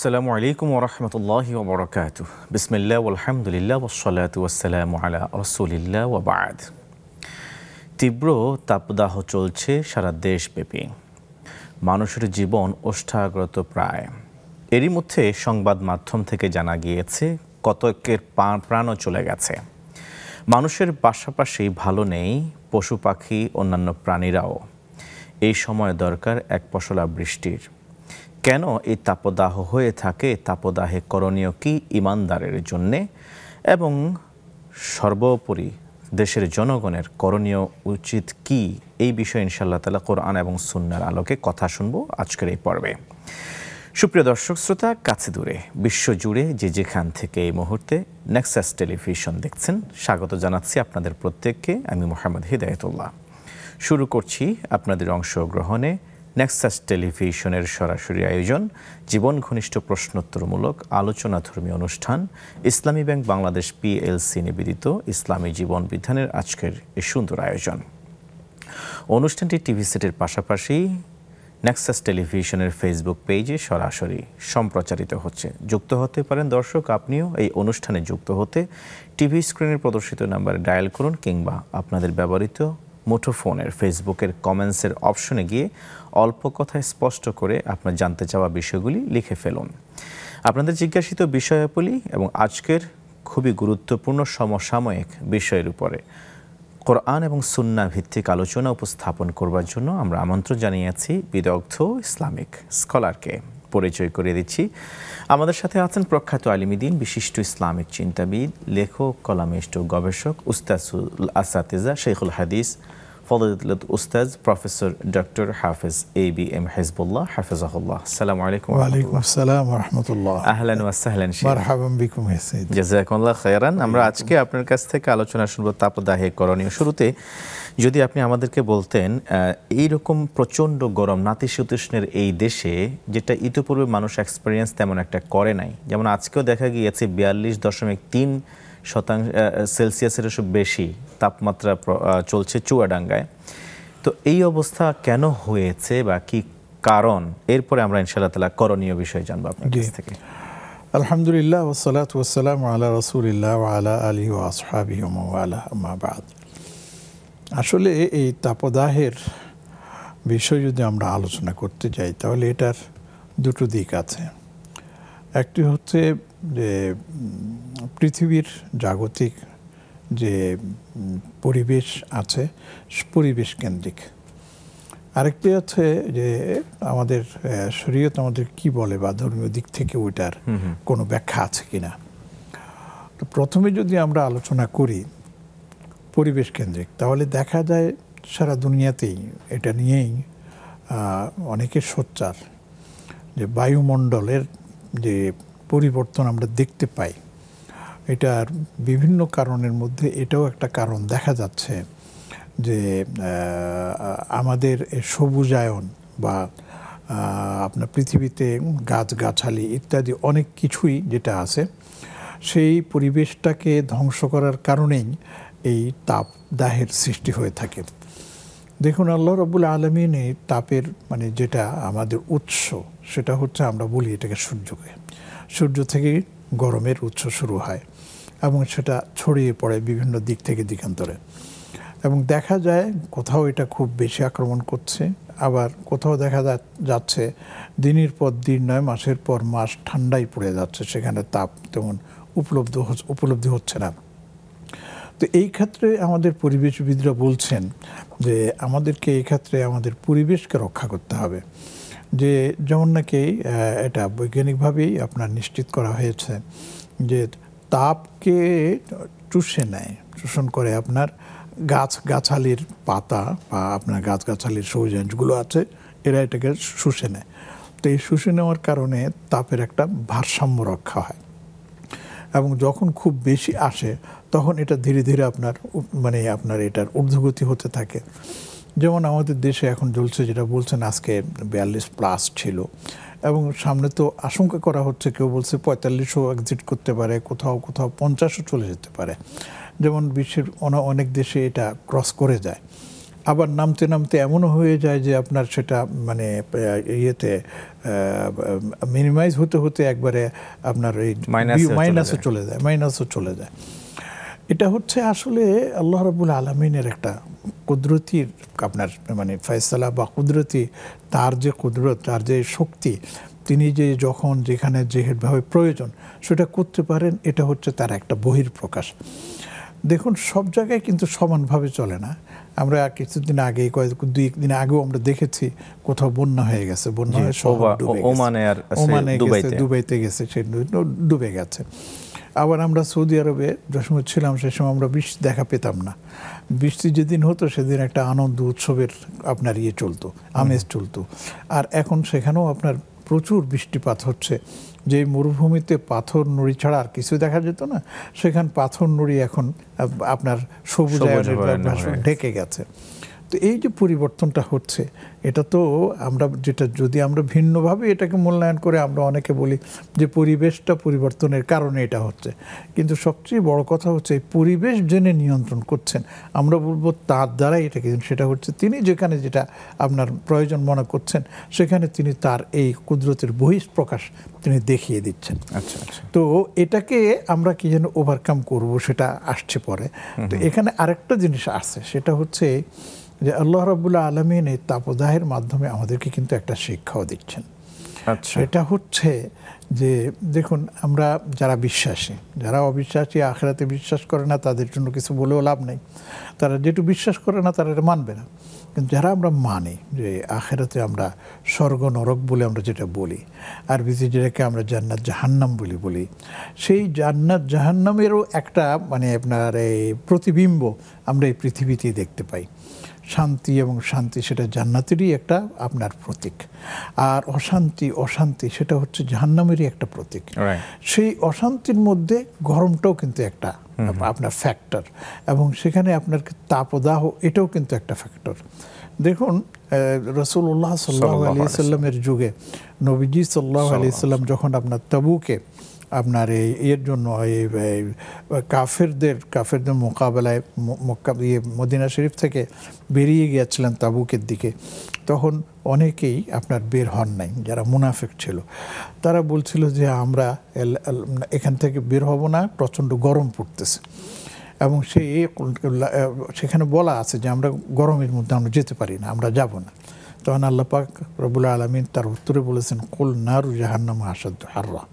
আসসালামু আলাইকুম ওয়া রাহমাতুল্লাহি ওয়া বারাকাতুহু। বিসমিল্লাহ ওয়াল হামদুলিল্লাহ ওয়াস সালাতু ওয়াস সালামু আলা রাসূলিল্লাহ ওয়া বা'দ। তীব্র তাপদাহ চলছে সারা দেশব্যাপী। মানুষের জীবন ওষ্ঠাগত প্রায়। এরই মধ্যে সংবাদ মাধ্যম থেকে জানা গিয়েছে কতকের প্রাণও চলে গেছে। মানুষের পাশাপাশি ভালো নেই পশু পাখি অন্যান্য প্রাণীরাও। এই সময় দরকার এক পশলা বৃষ্টির। কেন এই তাপদাহ হয়ে থাকে, তাপদাহে করণীয় কি ইমানদারের জন্যে, এবং সর্বোপরি দেশের জনগণের করণীয় উচিত কি, এই বিষয়ে ইনশাআল্লাহ তাআলা কোরআন এবং সুন্নাহর আলোকে কথা শুনবো আজকের এই পর্বে। সুপ্রিয় দর্শক শ্রোতা, কাছে দূরে বিশ্বজুড়ে যে যেখান থেকে এই মুহূর্তে নেক্সাস টেলিভিশন দেখছেন, স্বাগত জানাচ্ছি আপনাদের প্রত্যেককে। আমি মোহাম্মদ হিদায়াতুল্লাহ। শুরু করছি আপনাদের অংশগ্রহণে নেক্সাস টেলিভিশনের সরাসরি আয়োজন জীবন ঘনিষ্ঠ প্রশ্নোত্তরমূলক আলোচনাধর্মী অনুষ্ঠান ইসলামী ব্যাংক বাংলাদেশ পিএলসি নিবেদিত ইসলামী জীবন বিধানের আজকের এই সুন্দর আয়োজন। অনুষ্ঠানটি টিভি সেটের পাশাপাশি নেক্সাস টেলিভিশনের ফেসবুক পেজে সরাসরি সম্প্রচারিত হচ্ছে। যুক্ত হতে পারেন দর্শক আপনিও এই অনুষ্ঠানে যুক্ত হতে টিভি স্ক্রিনের প্রদর্শিত নাম্বারে ডায়াল করুন, কিংবা আপনাদের ব্যবহৃত মুঠোফোনের ফেসবুকের কমেন্টসের অপশনে গিয়ে অল্প কথায় স্পষ্ট করে আপনার জানতে চাওয়া বিষয়গুলি লিখে ফেলুন। আপনাদের জিজ্ঞাসিত বিষয়াবলী এবং আজকের খুবই গুরুত্বপূর্ণ সমসাময়িক বিষয়ের উপরে কোরআন এবং সুন্নাহ ভিত্তিক আলোচনা উপস্থাপন করবার জন্য আমরা আমন্ত্রণ জানিয়েছি বিদগ্ধ ইসলামিক স্কলারকে। পরিচয় করিয়ে দিচ্ছি, আমাদের সাথে আছেন প্রখ্যাত আলিমুদ্দিন, বিশিষ্ট ইসলামিক চিন্তাবিদ, লেখক, কলামিস্ট ও গবেষক, উস্তাজুল আসাতিজা, শেখুল হাদিস, ফজিলাতুল উস্তাজ প্রফেসর ডক্টর হাফেজ এবিএম হিজবুল্লাহ হাফিজাহুল্লাহ। আসসালামু আলাইকুম। ওয়া আলাইকুম আসসালাম ওয়া রাহমাতুল্লাহ। আহলান ওয়া সাহলান। মারহাবান বিকুম ইয়া সাইয়্যিদ। জাযাকুমুল্লাহ খায়রান। আমরা আজকে আপনার কাছ থেকে আলোচনা শুনবো তাপদাহে করণীয়। শুরুতে যদি আপনি আমাদেরকে বলতেন, এইরকম প্রচণ্ড গরম নাতিশীতোষ্ণের এই দেশে, যেটা ইতিপূর্বে মানুষ এক্সপেরিয়েন্স তেমন একটা করে নাই, যেমন আজকেও দেখা গিয়েছে 42.3 সেলসিয়াসের বেশি তাপমাত্রা চলছে চুয়াডাঙ্গায়। তো এই অবস্থা কেন হয়েছে বা কি কারণ, এরপরে আমরা ইনশাআল্লাহ তাআলা করণীয় বিষয় জানবো আপনার কাছ থেকে। আলহামদুলিল্লাহ ওয়াসসালাতু ওয়াসসালামু আলা রাসূলিল্লাহ ওয়া আলা আলিহি ওয়া আসহাবিহি ওয়া মাওয়ালা, আম্মা বা'দ। আসলে এই তাপদাহের বিষয় যদি আমরা আলোচনা করতে যাই তাহলে এটার দুটো দিক আছে। একটি হচ্ছে যে পৃথিবীর জাগতিক যে পরিবেশ আছে, পরিবেশ কেন্দ্রিক। আরেকটি আছে যে আমাদের শরীয়ত আমাদের কি বলে বা ধর্মীয় দিক থেকে ওইটার কোনো ব্যাখ্যা আছে কিনা। তো প্রথমে যদি আমরা আলোচনা করি পরিবেশ কেন্দ্রিক, তাহলে দেখা যায় সারা দুনিয়াতেই এটা নিয়েই অনেকের সোচ্চার যে বায়ুমণ্ডলের যে পরিবর্তন আমরা দেখতে পাই, এটার বিভিন্ন কারণের মধ্যে এটাও একটা কারণ দেখা যাচ্ছে যে আমাদের সবুজায়ন বা আপনার পৃথিবীতে গাছগাছালি ইত্যাদি অনেক কিছুই যেটা আছে, সেই পরিবেশটাকে ধ্বংস করার কারণেই এই তাপদাহের সৃষ্টি হয়ে থাকে। দেখুন, আল্লাহ রাব্বুল আলামিন এই তাপের মানে যেটা আমাদের উৎস, সেটা হচ্ছে আমরা বলি এটাকে সূর্যকে। সূর্য থেকে গরমের উৎস শুরু হয় এবং সেটা ছড়িয়ে পড়ে বিভিন্ন দিক থেকে দিকান্তরে, এবং দেখা যায় কোথাও এটা খুব বেশি আক্রমণ করছে, আবার কোথাও দেখা যাচ্ছে দিনের পর দিন নয়, মাসের পর মাস ঠান্ডাই পড়ে যাচ্ছে, সেখানে তাপ তেমন উপলব্ধি হচ্ছে না। তো এই ক্ষেত্রে আমাদের পরিবেশবিদরা বলছেন যে আমাদেরকে এই ক্ষেত্রে আমাদের পরিবেশকে রক্ষা করতে হবে। যে যেমন নাকি এটা বৈজ্ঞানিকভাবেই আপনার নিশ্চিত করা হয়েছে যে তাপকে চুষে নেয়, শোষণ করে আপনার গাছগাছালির পাতা বা আপনার গাছগাছালির সবুজাংশগুলো আছে, এরা এটাকে শুষে নেয়। তো এই শুষে নেওয়ার কারণে তাপের একটা ভারসাম্য রক্ষা হয়, এবং যখন খুব বেশি আসে তখন এটা ধীরে ধীরে আপনার এটার ঊর্ধ্বগতি হতে থাকে। যেমন আমাদের দেশে এখন চলছে, যেটা বলছেন আজকে 42+ ছিল, এবং সামনে তো আশঙ্কা করা হচ্ছে, কেউ বলছে 45ও এক্সিট করতে পারে, কোথাও 50ও চলে যেতে পারে। যেমন বিশ্বের অনেক দেশে এটা ক্রস করে যায়। আবার নামতে নামতে এমনও হয়ে যায় যে আপনার সেটা মানে ইয়েতে মিনিমাইজ হতে হতে একবারে আপনার এই মাইনাসও চলে যায়। এটা হচ্ছে আসলে আল্লাহ রাব্বুল আলামিনের একটা কুদরতির আপনার মানে ফয়সালা বা কুদরতি, তার যে কুদরত, তার যে শক্তি, তিনি যে যখন যেখানে যেভাবে প্রয়োজন সেটা করতে পারেন, এটা হচ্ছে তার একটা বহির্প্রকাশ। দেখুন সব জায়গায় কিন্তু সমানভাবে চলে না। আমরা কিছুদিন আগেই দুই দিন আগেও আমরা দেখেছি কোথাও বন্যা হয়ে গেছে, বন্যা হয়ে শহর ডুবে গেছে, দুবাইতে গেছে, সে ডুবে গেছে। আবার আমরা সৌদি আরবে যে সময় ছিলাম সে সময় আমরা বৃষ্টি দেখা পেতাম না। বৃষ্টি যেদিন হতো সেদিন একটা আনন্দ উৎসবের আপনার চলতো, আমেজ চলতো। আর এখন সেখানেও আপনার প্রচুর বৃষ্টিপাত হচ্ছে। যে মরুভূমিতে পাথর নুড়ি ছাড়া আর কিছু দেখা যেত না, সেখানে পাথর নুড়ি এখন আপনার সবুজায়নের ঢেকে গেছে। তো এই যে পরিবর্তনটা হচ্ছে, এটা তো আমরা যেটা যদি আমরা ভিন্নভাবে এটাকে মূল্যায়ন করে আমরা অনেকে বলি যে পরিবেশটা পরিবর্তনের কারণে এটা হচ্ছে, কিন্তু সবচেয়ে বড় কথা হচ্ছে এই পরিবেশ জেনে নিয়ন্ত্রণ করছেন, আমরা বলবো তার দ্বারাই এটা, কিন্তু সেটা হচ্ছে তিনি যেখানে যেটা আপনার প্রয়োজন মনে করছেন সেখানে তিনি তার এই কুদরতের বহিঃপ্রকাশ তিনি দেখিয়ে দিচ্ছেন। আচ্ছা আচ্ছা। তো এটাকে আমরা কি যেন ওভারকাম করব সেটা আসছে পরে। তো এখানে আরেকটা জিনিস আছে, সেটা হচ্ছে যে আল্লাহ রাব্বুল আলামিন এই তাপদাহের মাধ্যমে আমাদেরকে কিন্তু একটা শিক্ষাও দিচ্ছেন। আচ্ছা। এটা হচ্ছে যে দেখুন আমরা যারা বিশ্বাসী, যারা অবিশ্বাসী, আখিরাতে বিশ্বাস করে না, তাদের জন্য কিছু বলেও লাভ নেই। তারা যেটু বিশ্বাস করে না তারা এটা মানবে না। কিন্তু যারা আমরা মানি যে আখিরাতে আমরা স্বর্গ নরক বলে আমরা যেটা বলি, আরবিতে যেটাকে আমরা জান্নাত জাহান্নাম বলি, সেই জান্নাত জাহান্নামেরও একটা মানে আপনার এই প্রতিবিম্ব আমরা এই পৃথিবীতেই দেখতে পাই। শান্তি এবং শান্তি সেটা জান্নাতেরই একটা আপনার প্রতীক, আর অশান্তি সেটা হচ্ছে জাহান্নামেরই একটা প্রতীক। সেই অশান্তির মধ্যে গরমটাও কিন্তু একটা আপনার ফ্যাক্টর, এবং সেখানে আপনার তাপদাহ এটাও কিন্তু একটা ফ্যাক্টর। দেখুন রাসূলুল্লাহ সাল্লাল্লাহু আলাইহি সাল্লামের যুগে নবীজি সাল্লাল্লাহু আলাইহি সাল্লাম যখন আপনার তাবুকে আপনার এর জন্য এই কাফেরদের মোকাবেলায় মদিনা শরীফ থেকে বেরিয়ে গিয়েছিলেন তাবুকের দিকে, তখন অনেকেই আপনার বের হন নাই, যারা মুনাফিক ছিল। তারা বলছিল যে আমরা এখান থেকে বের হব না, প্রচণ্ড গরম পড়তেছে। এবং সেখানে বলা আছে যে আমরা গরমের মধ্যে আমরা যেতে পারি না, আমরা যাব না। তখন আল্লাহ পাক রব্বুল আলামিন তার উত্তরে বলেছেন, কুল নারু জাহান্নাম আসাদ্দু হাররা,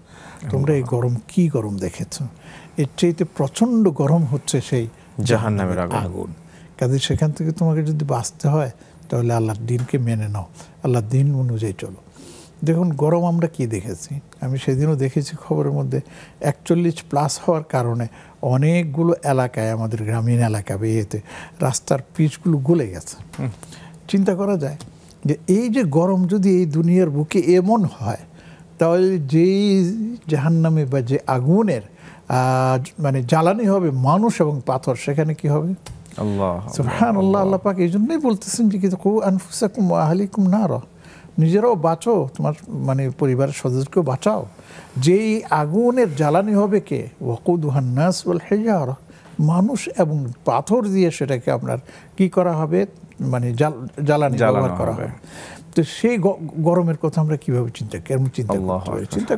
তোমরা এই গরম কি গরম দেখেছো? এর চাইতে প্রচণ্ড গরম হচ্ছে সেই জাহান্নামের আগুন। কাজে সেখান থেকে তোমাকে যদি বাঁচতে হয় তাহলে আল্লাহর দিনকে মেনে নাও, আল্লাহর দিন অনুযায়ী চলো। দেখুন গরম আমরা কি দেখেছি, আমি সেদিনও দেখেছি খবরের মধ্যে 41+ হওয়ার কারণে অনেকগুলো এলাকায়, আমাদের গ্রামীণ এলাকা এতে রাস্তার পিচগুলো গলে গেছে। চিন্তা করা যায় যে এই যে গরম যদি এই দুনিয়ার বুকে এমন হয়, তাহলে যেই জাহান্নামে বা যে আগুনের মানে জ্বালানি হবে মানুষ এবং পাথর, সেখানে কি হবে? সুবহানাল্লাহ। আল্লাহ পাক এই জন্যই বলতেছেন যে কু আনফুসাকুম ওয়া আহলিকুম নারা, নিজেরাও বাঁচো, তোমার মানে পরিবারের সদস্যকেও বাঁচাও। যেই আগুনের জ্বালানি হবে কে? ওয়াকুদুহান নাস ওয়াল হিজারা, মানুষ এবং পাথর দিয়ে সেটাকে আপনার কি করা হবে, মানে জ্বালানি ব্যবহার করা হবে। তো সেই গরমের কথা আমরা কিভাবে চিন্তা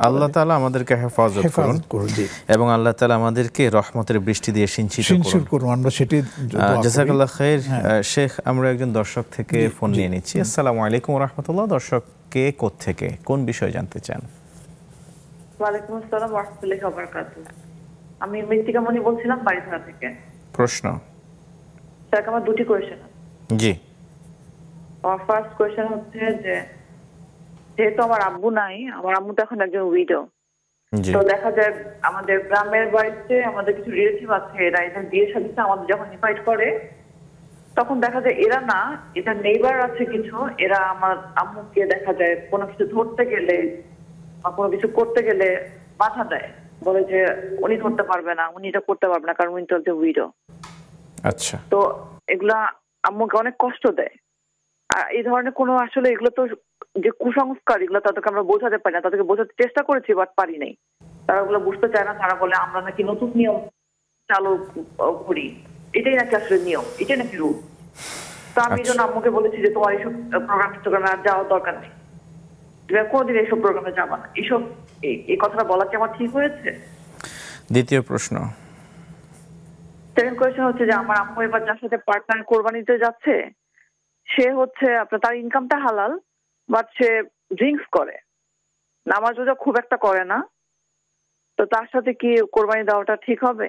আল্লাহ তাআলা আমাদেরকে হেফাজত করুন এবং আল্লাহ তাআলা আমাদেরকে রহমতের বৃষ্টি দিয়ে সিঞ্চিত করুন। আমরা সেটি জাযাকাল্লাহ খাইর। শেখ, আমরা একজন দর্শক থেকে ফোন নিয়ে নিচ্ছি। আসসালামু আলাইকুম ওয়া রাহমাতুল্লাহ। দর্শক কে কোত্থেকে কোন বিষয় জানতে চান? ওয়া আলাইকুম আসসালাম ওয়া রাহমাতুল্লাহি ওয়া বারাকাতুহু। আমি মৃত্তিকা মনি বলছিলাম বাড়িধারা থেকে। প্রশ্ন স্যার, আমার দুটি কোয়েশ্চেন আছে। জি। ফার্স্ট কোয়েশ্চেন হচ্ছে যে যেহেতু আমার আব্বু নাই, আমার আম্মু তো এখন একজন উইডো, তো দেখা যায় আমাদের গ্রামের বাড়িতে আমাদের কিছু রিলেটিভ আছে, এরা এদের বিয়ে শাদীতে আমাদের যখন ইনভাইট করে তখন দেখা যায় এরা না, এটা নেইবার আছে কিছু, এরা আমার আম্মুকে দেখা যায় কোনো কিছু ধরতে গেলে বা কোনো কিছু করতে গেলে বাধা দেয়, বলে যে উনি ধরতে পারবে না, উনি এটা করতে পারবে না, কারণ উনি তো উইডো। আচ্ছা। তো এগুলা আম্মুকে অনেক কষ্ট দেয়। আর এই ধরনের কোনো আসলে এগুলো তো যে কুসংস্কার, এগুলো তাদেরকে আমরা বোঝাতে পারি না, তাদেরকে বোঝাতে চেষ্টা করেছি বাট পারি নাই। তারা ওগুলো বুঝতে চায় না। তারা বলে আমরা নাকি নতুন নিয়ম চালু করি, এটাই নাকি আসলে নিয়ম, এটাই নাকি রূপ। তো আমি এই জন্য আম্মুকে বলেছি যে তোমার এইসব প্রোগ্রামে আর যাওয়ার দরকার নেই, তুমি কোনোদিন এইসব প্রোগ্রামে যাবা না। এইসব এই কথাটা বলা কি আমার ঠিক হয়েছে? দ্বিতীয় প্রশ্ন। সেকেন্ড কোয়েশ্চেন হচ্ছে যে আমার আম্মু এবার যার সাথে পার্টনার কোরবানিতে যাচ্ছে, সে হচ্ছে আপনার তার ইনকামটা হালাল, বাট সে ড্রিঙ্কস করে, নামাজ রোজা খুব একটা করে না, তো তার সাথে কি কোরবানি দেওয়াটা ঠিক হবে?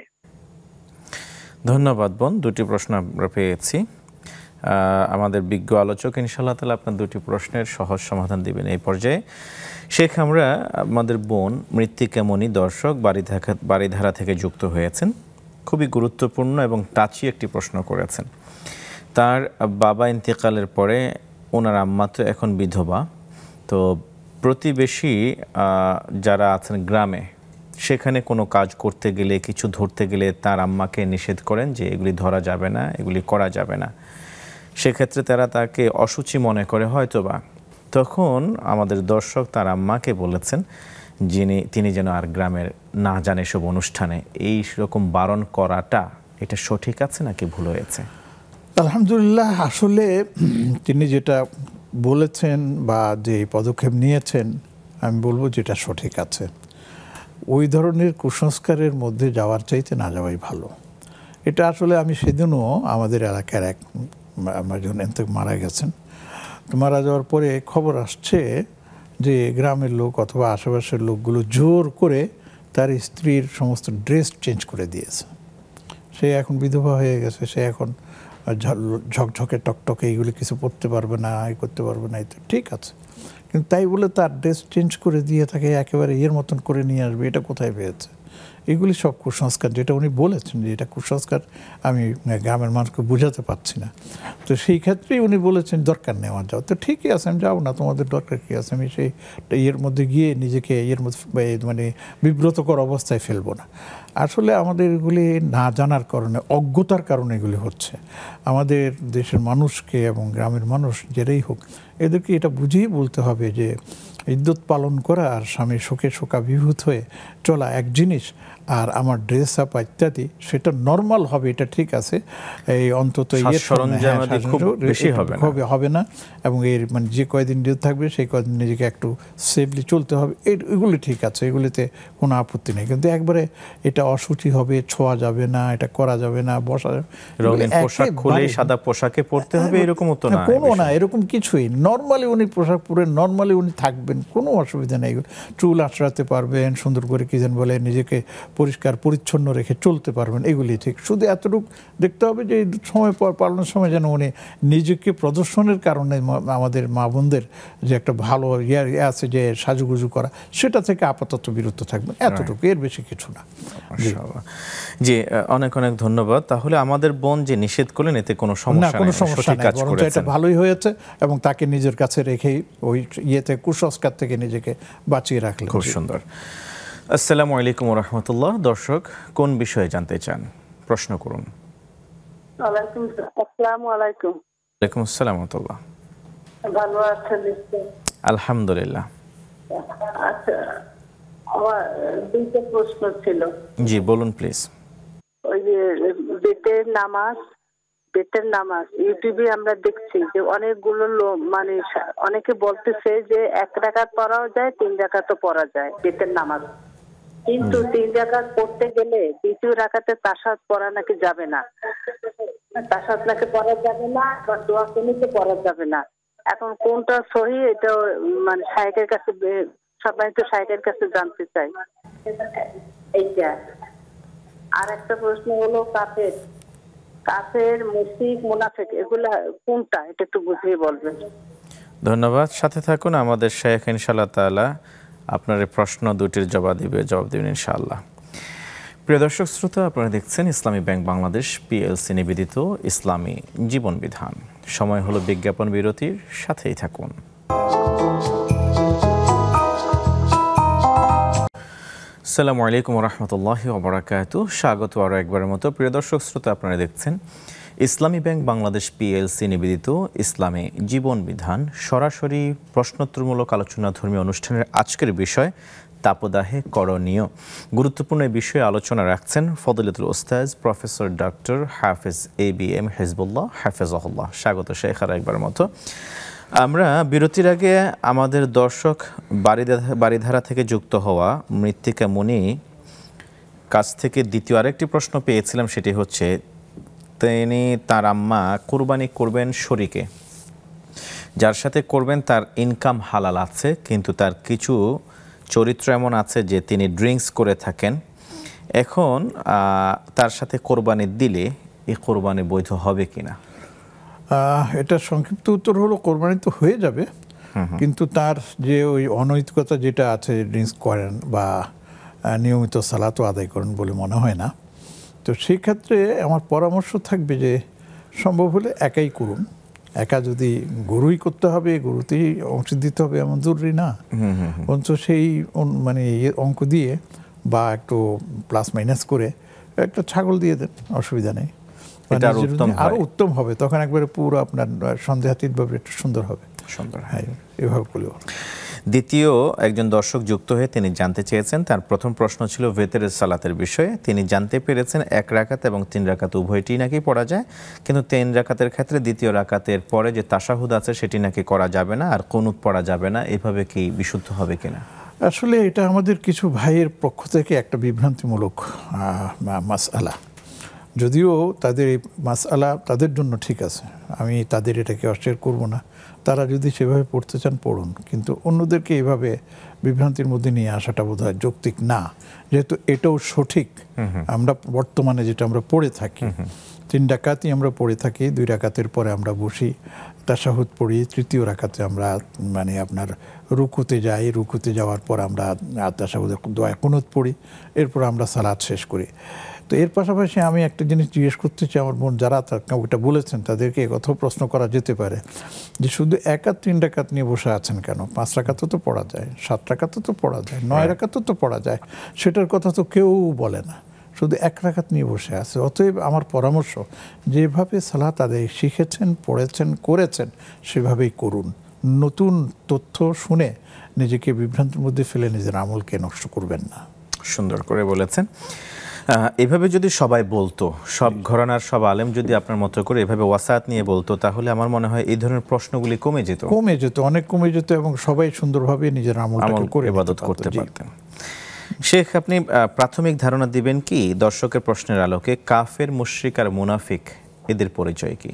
ধন্যবাদ বোন, দুটি প্রশ্ন আমরা পেয়েছি। আমাদের বিজ্ঞ আলোচক ইনশাআল্লাহ তাআলা আপনার দুটি প্রশ্নের সহজ সমাধান দিবেন এই পর্যায়ে। শেখ আমরা আমাদের বোন মৃত্তিকামণি দর্শক বাড়িধারা থেকে যুক্ত হয়েছেন। খুবই গুরুত্বপূর্ণ এবং টাচি একটি প্রশ্ন করেছেন। তার বাবা ইন্তেকালের পরে ওনার আম্মা তো এখন বিধবা, তো প্রতিবেশী যারা আছেন গ্রামে, সেখানে কোনো কাজ করতে গেলে কিছু ধরতে গেলে তার আম্মাকে নিষেধ করেন যে এগুলি ধরা যাবে না, এগুলি করা যাবে না। সেক্ষেত্রে তারা তাকে অসুচি মনে করে হয়তোবা। তখন আমাদের দর্শক তার আম্মাকে বলেছেন তিনি যেন আর গ্রামের না যান এসব অনুষ্ঠানে। এই রকম বারণ করাটা এটা সঠিক আছে নাকি ভুল হয়েছে? আলহামদুলিল্লাহ, আসলে তিনি যেটা বলেছেন বা যে পদক্ষেপ নিয়েছেন আমি বলবো যেটা সঠিক আছে। ওই ধরনের কুসংস্কারের মধ্যে যাওয়ার চাইতে না যাওয়াই ভালো। এটা আসলে আমি সেদিনও আমাদের এলাকার আমার যখন মারা গেছেন, তো মারা যাওয়ার পরে খবর আসছে যে গ্রামের লোক অথবা আশেপাশের লোকগুলো জোর করে তার স্ত্রীর সমস্ত ড্রেস চেঞ্জ করে দিয়েছে। সে এখন বিধবা হয়ে গেছে, সে এখন ঝকঝকে টকটকে এইগুলি কিছু পরতে পারবে না, এই করতে পারবে না। এই তো ঠিক আছে, কিন্তু তাই বলে তার ড্রেস চেঞ্জ করে দিয়ে তাকে একেবারে এর মতন করে নিয়ে আসবে, এটা কোথায় পেয়েছে? এগুলি সব কুসংস্কার, যেটা উনি বলেছেন যে এটা কুসংস্কার, আমি গ্রামের মানুষকে বোঝাতে পারছি না। তো সেই ক্ষেত্রেই উনি বলেছেন দরকার নেই আমার যাও। তো ঠিকই আছে, আমি যাবো না, তোমাদের দরকার কী আছে? আমি সেই এর মধ্যে গিয়ে নিজেকে এর মধ্যে মানে বিব্রতকর অবস্থায় ফেলবো না। আসলে আমাদের এগুলি না জানার কারণে, অজ্ঞতার কারণে এগুলি হচ্ছে। আমাদের দেশের মানুষকে এবং গ্রামের মানুষ যারাই হোক, এদেরকে এটা বুঝেই বলতে হবে যে ইদ্যত পালন করা আর স্বামীর শোকে শোকাভিভূত হয়ে চলা এক জিনিস, আর আমার ড্রেস আপ ইত্যাদি সেটা নর্মাল হবে, এটা ঠিক আছে। এই অন্তত হবে না, এবং এর মানে যে কয়দিন ডিউটি থাকবে সেই কয়দিন নিজেকে একটু সেফলি চলতে হবে, এগুলি ঠিক আছে, এগুলিতে কোনো আপত্তি নেই। কিন্তু একবারে এটা অসুচি হবে, ছোঁয়া যাবে না, এটা করা যাবে না, বসা সাদা পোশাকে পড়তে হবে এরকম তো না, কোনো না, এরকম কিছুই। নর্মালি উনি পোশাক পরে নর্মালি উনি থাকবেন, কোনো অসুবিধা নেই। চুল আঁচড়াতে পারবেন, সুন্দর করে কি যেন বলে নিজেকে পরিষ্কার পরিচ্ছন্ন রেখে চলতে পারবেন, এগুলি ঠিক। শুধু এতটুকু দেখতে হবে যে এই সময় পালনের সময় যেন উনি নিজেকে প্রদর্শনের কারণে আমাদের মা বোনদের যে একটা ভালো ইয়ে আছে যে সাজুগুজু করা, সেটা থেকে আপাতত বিরত থাকবেন, এতটুকু, এর বেশি কিছু না। জি, অনেক অনেক ধন্যবাদ। তাহলে আমাদের বোন যে নিষেধ করলেন এতে কোনো সমস্যা নেই, বরঞ্চ এটা ভালোই হয়েছে, এবং তাকে নিজের কাছে রেখেই ওই ইয়েতে কুসংস্কার থেকে নিজেকে বাঁচিয়ে রাখলেন। খুব সুন্দর। আসসালামু আলাইকুম ওয়া রাহমাতুল্লাহ। দর্শক কোন বিষয়ে জানতে চান, প্রশ্ন করুন। আসসালামু আলাইকুম। ওয়ালাইকুম আসসালাম ওয়া রাহমাতুল্লাহ। ভালো আছেন? আলহামদুলিল্লাহ। আচ্ছা, আমার দুইটা প্রশ্ন ছিল। জি বলুন প্লিজ। ওই যে বেতের নামাজ ইউটিউবে আমরা দেখছি যে অনেকগুলো লোক, মানে অনেকে বলতেছে যে 1 রাকাত পড়াও যায়, 3 রাকাতও পড়া যায় বেতের নামাজ, কিন্তু 3 রাকাত পড়তে গেলে দ্বিতীয় রাকাতে তাশাহুদ পড়া নাকি যাবে না, তাশাহুদ নাকি পড়া যাবে না, বা দোয়া কমিতে পড়া যাবে না। এখন কোনটা সহি, এটা মানে শাইখের কাছে, সবাই তো শাইখের কাছে জানতে চাই এইটা। আর একটা প্রশ্ন হলো কাফের, মুশরিক, মুনাফিক এগুলা কোনটা, এটা একটু বুঝিয়ে বলবেন। ধন্যবাদ, সাথে থাকুন। আমাদের শাইখ ইনশাআল্লাহ তাআলা আপনার এই প্রশ্ন দুটির জবাব দিবেন ইনশাআল্লাহ। প্রিয় দর্শক শ্রোতা, আপনারা দেখছেন ইসলামী ব্যাংক বাংলাদেশ পিএলসি নিবেদিত ইসলামী জীবন বিধান। সময় হলো বিজ্ঞাপন বিরতির, সাথেই থাকুন। আসসালামু আলাইকুম ওয়া রাহমাতুল্লাহি ওয়া বারাকাতুহু। স্বাগত আরও একবারের মতো। প্রিয় দর্শক শ্রোতা, আপনারা দেখছেন ইসলামী ব্যাংক বাংলাদেশ পিএলসি নিবেদিত ইসলামী জীবন বিধান, সরাসরি প্রশ্নোত্তরমূলক আলোচনা ধর্মীয় অনুষ্ঠানের আজকের বিষয় তাপদাহে করণীয় গুরুত্বপূর্ণ এই বিষয়ে আলোচনা রাখছেন ফজিলাতুল উস্তাজ প্রফেসর ডক্টর হাফেজ ABM হিজবুল্লাহ হাফেজাহুল্লাহ। স্বাগত শেখ আর একবার মতো। আমরা বিরতির আগে আমাদের দর্শক বাড়িধারা থেকে যুক্ত হওয়া মৃত্তিকা মুনি কাছ থেকে দ্বিতীয় আরেকটি প্রশ্ন পেয়েছিলাম, সেটি হচ্ছে তিনি তার আম্মা কুরবানি করবেন শরীকে, যার সাথে করবেন তার ইনকাম হালাল আছে, কিন্তু তার কিছু চরিত্র এমন আছে যে তিনি ড্রিঙ্কস করে থাকেন। এখন তার সাথে কোরবানি দিলে এই কোরবানি বৈধ হবে কিনা? এটা সংক্ষিপ্ত উত্তর হলো কোরবানি তো হয়ে যাবে, কিন্তু তার যে ওই অনৈতিকতা যেটা আছে, ড্রিঙ্কস করেন বা নিয়মিত সালাতও আদায় করেন বলে মনে হয় না। তো সেই ক্ষেত্রে আমার পরামর্শ থাকবে যে সম্ভব হলে একাই করুন। একা যদি গরুই করতে হবে, গরুতেই অংশ দিতে হবে এমন জরুরি না, অন্তত সেই মানে অঙ্ক দিয়ে বা একটু প্লাস মাইনাস করে একটা ছাগল দিয়ে দেন, অসুবিধা নেই। আরো উত্তম হবে, তখন একবারে পুরো আপনার সন্দেহাতীতভাবে একটু সুন্দর হবে। সুন্দর, হ্যাঁ, এভাবে করলেও। দ্বিতীয় একজন দর্শক যুক্ত হয়ে তিনি জানতে চেয়েছেন, তার প্রথম প্রশ্ন ছিল ভেতরের সালাতের বিষয়ে। তিনি জানতে পেরেছেন 1 রাকাত এবং 3 রাকাত উভয়টি নাকি পড়া যায়, কিন্তু 3 রাকাতের ক্ষেত্রে দ্বিতীয় রাকাতের পরে যে তাশাহুদ আছে সেটি নাকি করা যাবে না, আর কুনুত পড়া যাবে না। এভাবে কি বিশুদ্ধ হবে কিনা? আসলে এটা আমাদের কিছু ভাইয়ের পক্ষ থেকে একটা বিভ্রান্তিমূলক মাসআলা। যদিও তাদের এই মাসআলা তাদের জন্য ঠিক আছে, আমি তাদের এটাকে অস্বীকার করব না। তারা যদি সেভাবে পড়তে চান পড়ুন, কিন্তু অন্যদেরকে এভাবে বিভ্রান্তির মধ্যে নিয়ে আসাটা বোধহয় যৌক্তিক না, যেহেতু এটাও সঠিক। আমরা বর্তমানে যেটা আমরা পড়ে থাকি, 3 রাকাতই আমরা পড়ে থাকি, 2 রাকাতের পরে আমরা বসি, তাশাহুদ পড়ি, তৃতীয় রাকাতে আমরা মানে আপনার রুকুতে যাই, রুকুতে যাওয়ার পর আমরা তাশাহুদের দোয়া কুনুত পড়ি, এরপর আমরা সালাত শেষ করি। তো এর পাশাপাশি আমি একটা জিনিস জিজ্ঞেস করতে চাই, আমার বোন যারা ওটা বলেছেন তাদেরকে একথাও প্রশ্ন করা যেতে পারে যে শুধু 1 আর 3 রাকাত নিয়ে বসে আছেন কেন? 5 রাকাতও তো পড়া যায়, 7 রাকাতও তো পড়া যায়, 9 রাকাতও তো পড়া যায়, সেটার কথা তো কেউ বলে না। শুধু 1 রাকাত নিয়ে বসে আছে। অতএব আমার পরামর্শ, যেভাবে সালাত আদায় শিখেছেন, পড়েছেন, করেছেন সেভাবেই করুন। নতুন তথ্য শুনে নিজেকে বিভ্রান্তির মধ্যে ফেলে নিজের আমলকে নষ্ট করবেন না। সুন্দর করে বলেছেন। এভাবে যদি সবাই বলতো, সব ঘরানার সব আলেম যদি আপনার মতো করে এভাবে ওয়াসাত নিয়ে বলতো, তাহলে আমার মনে হয় এই ধরনের প্রশ্নগুলি কমে যেত, অনেক কমে যেত, এবং সবাই সুন্দরভাবে নিজের আমলটাকে করে ইবাদত করতে পারতেন। শেখ, আপনি প্রাথমিক ধারণা দিবেন কি দর্শকের প্রশ্নের আলোকে কাফের, মুশরিক আর মুনাফিক এদের পরিচয় কি?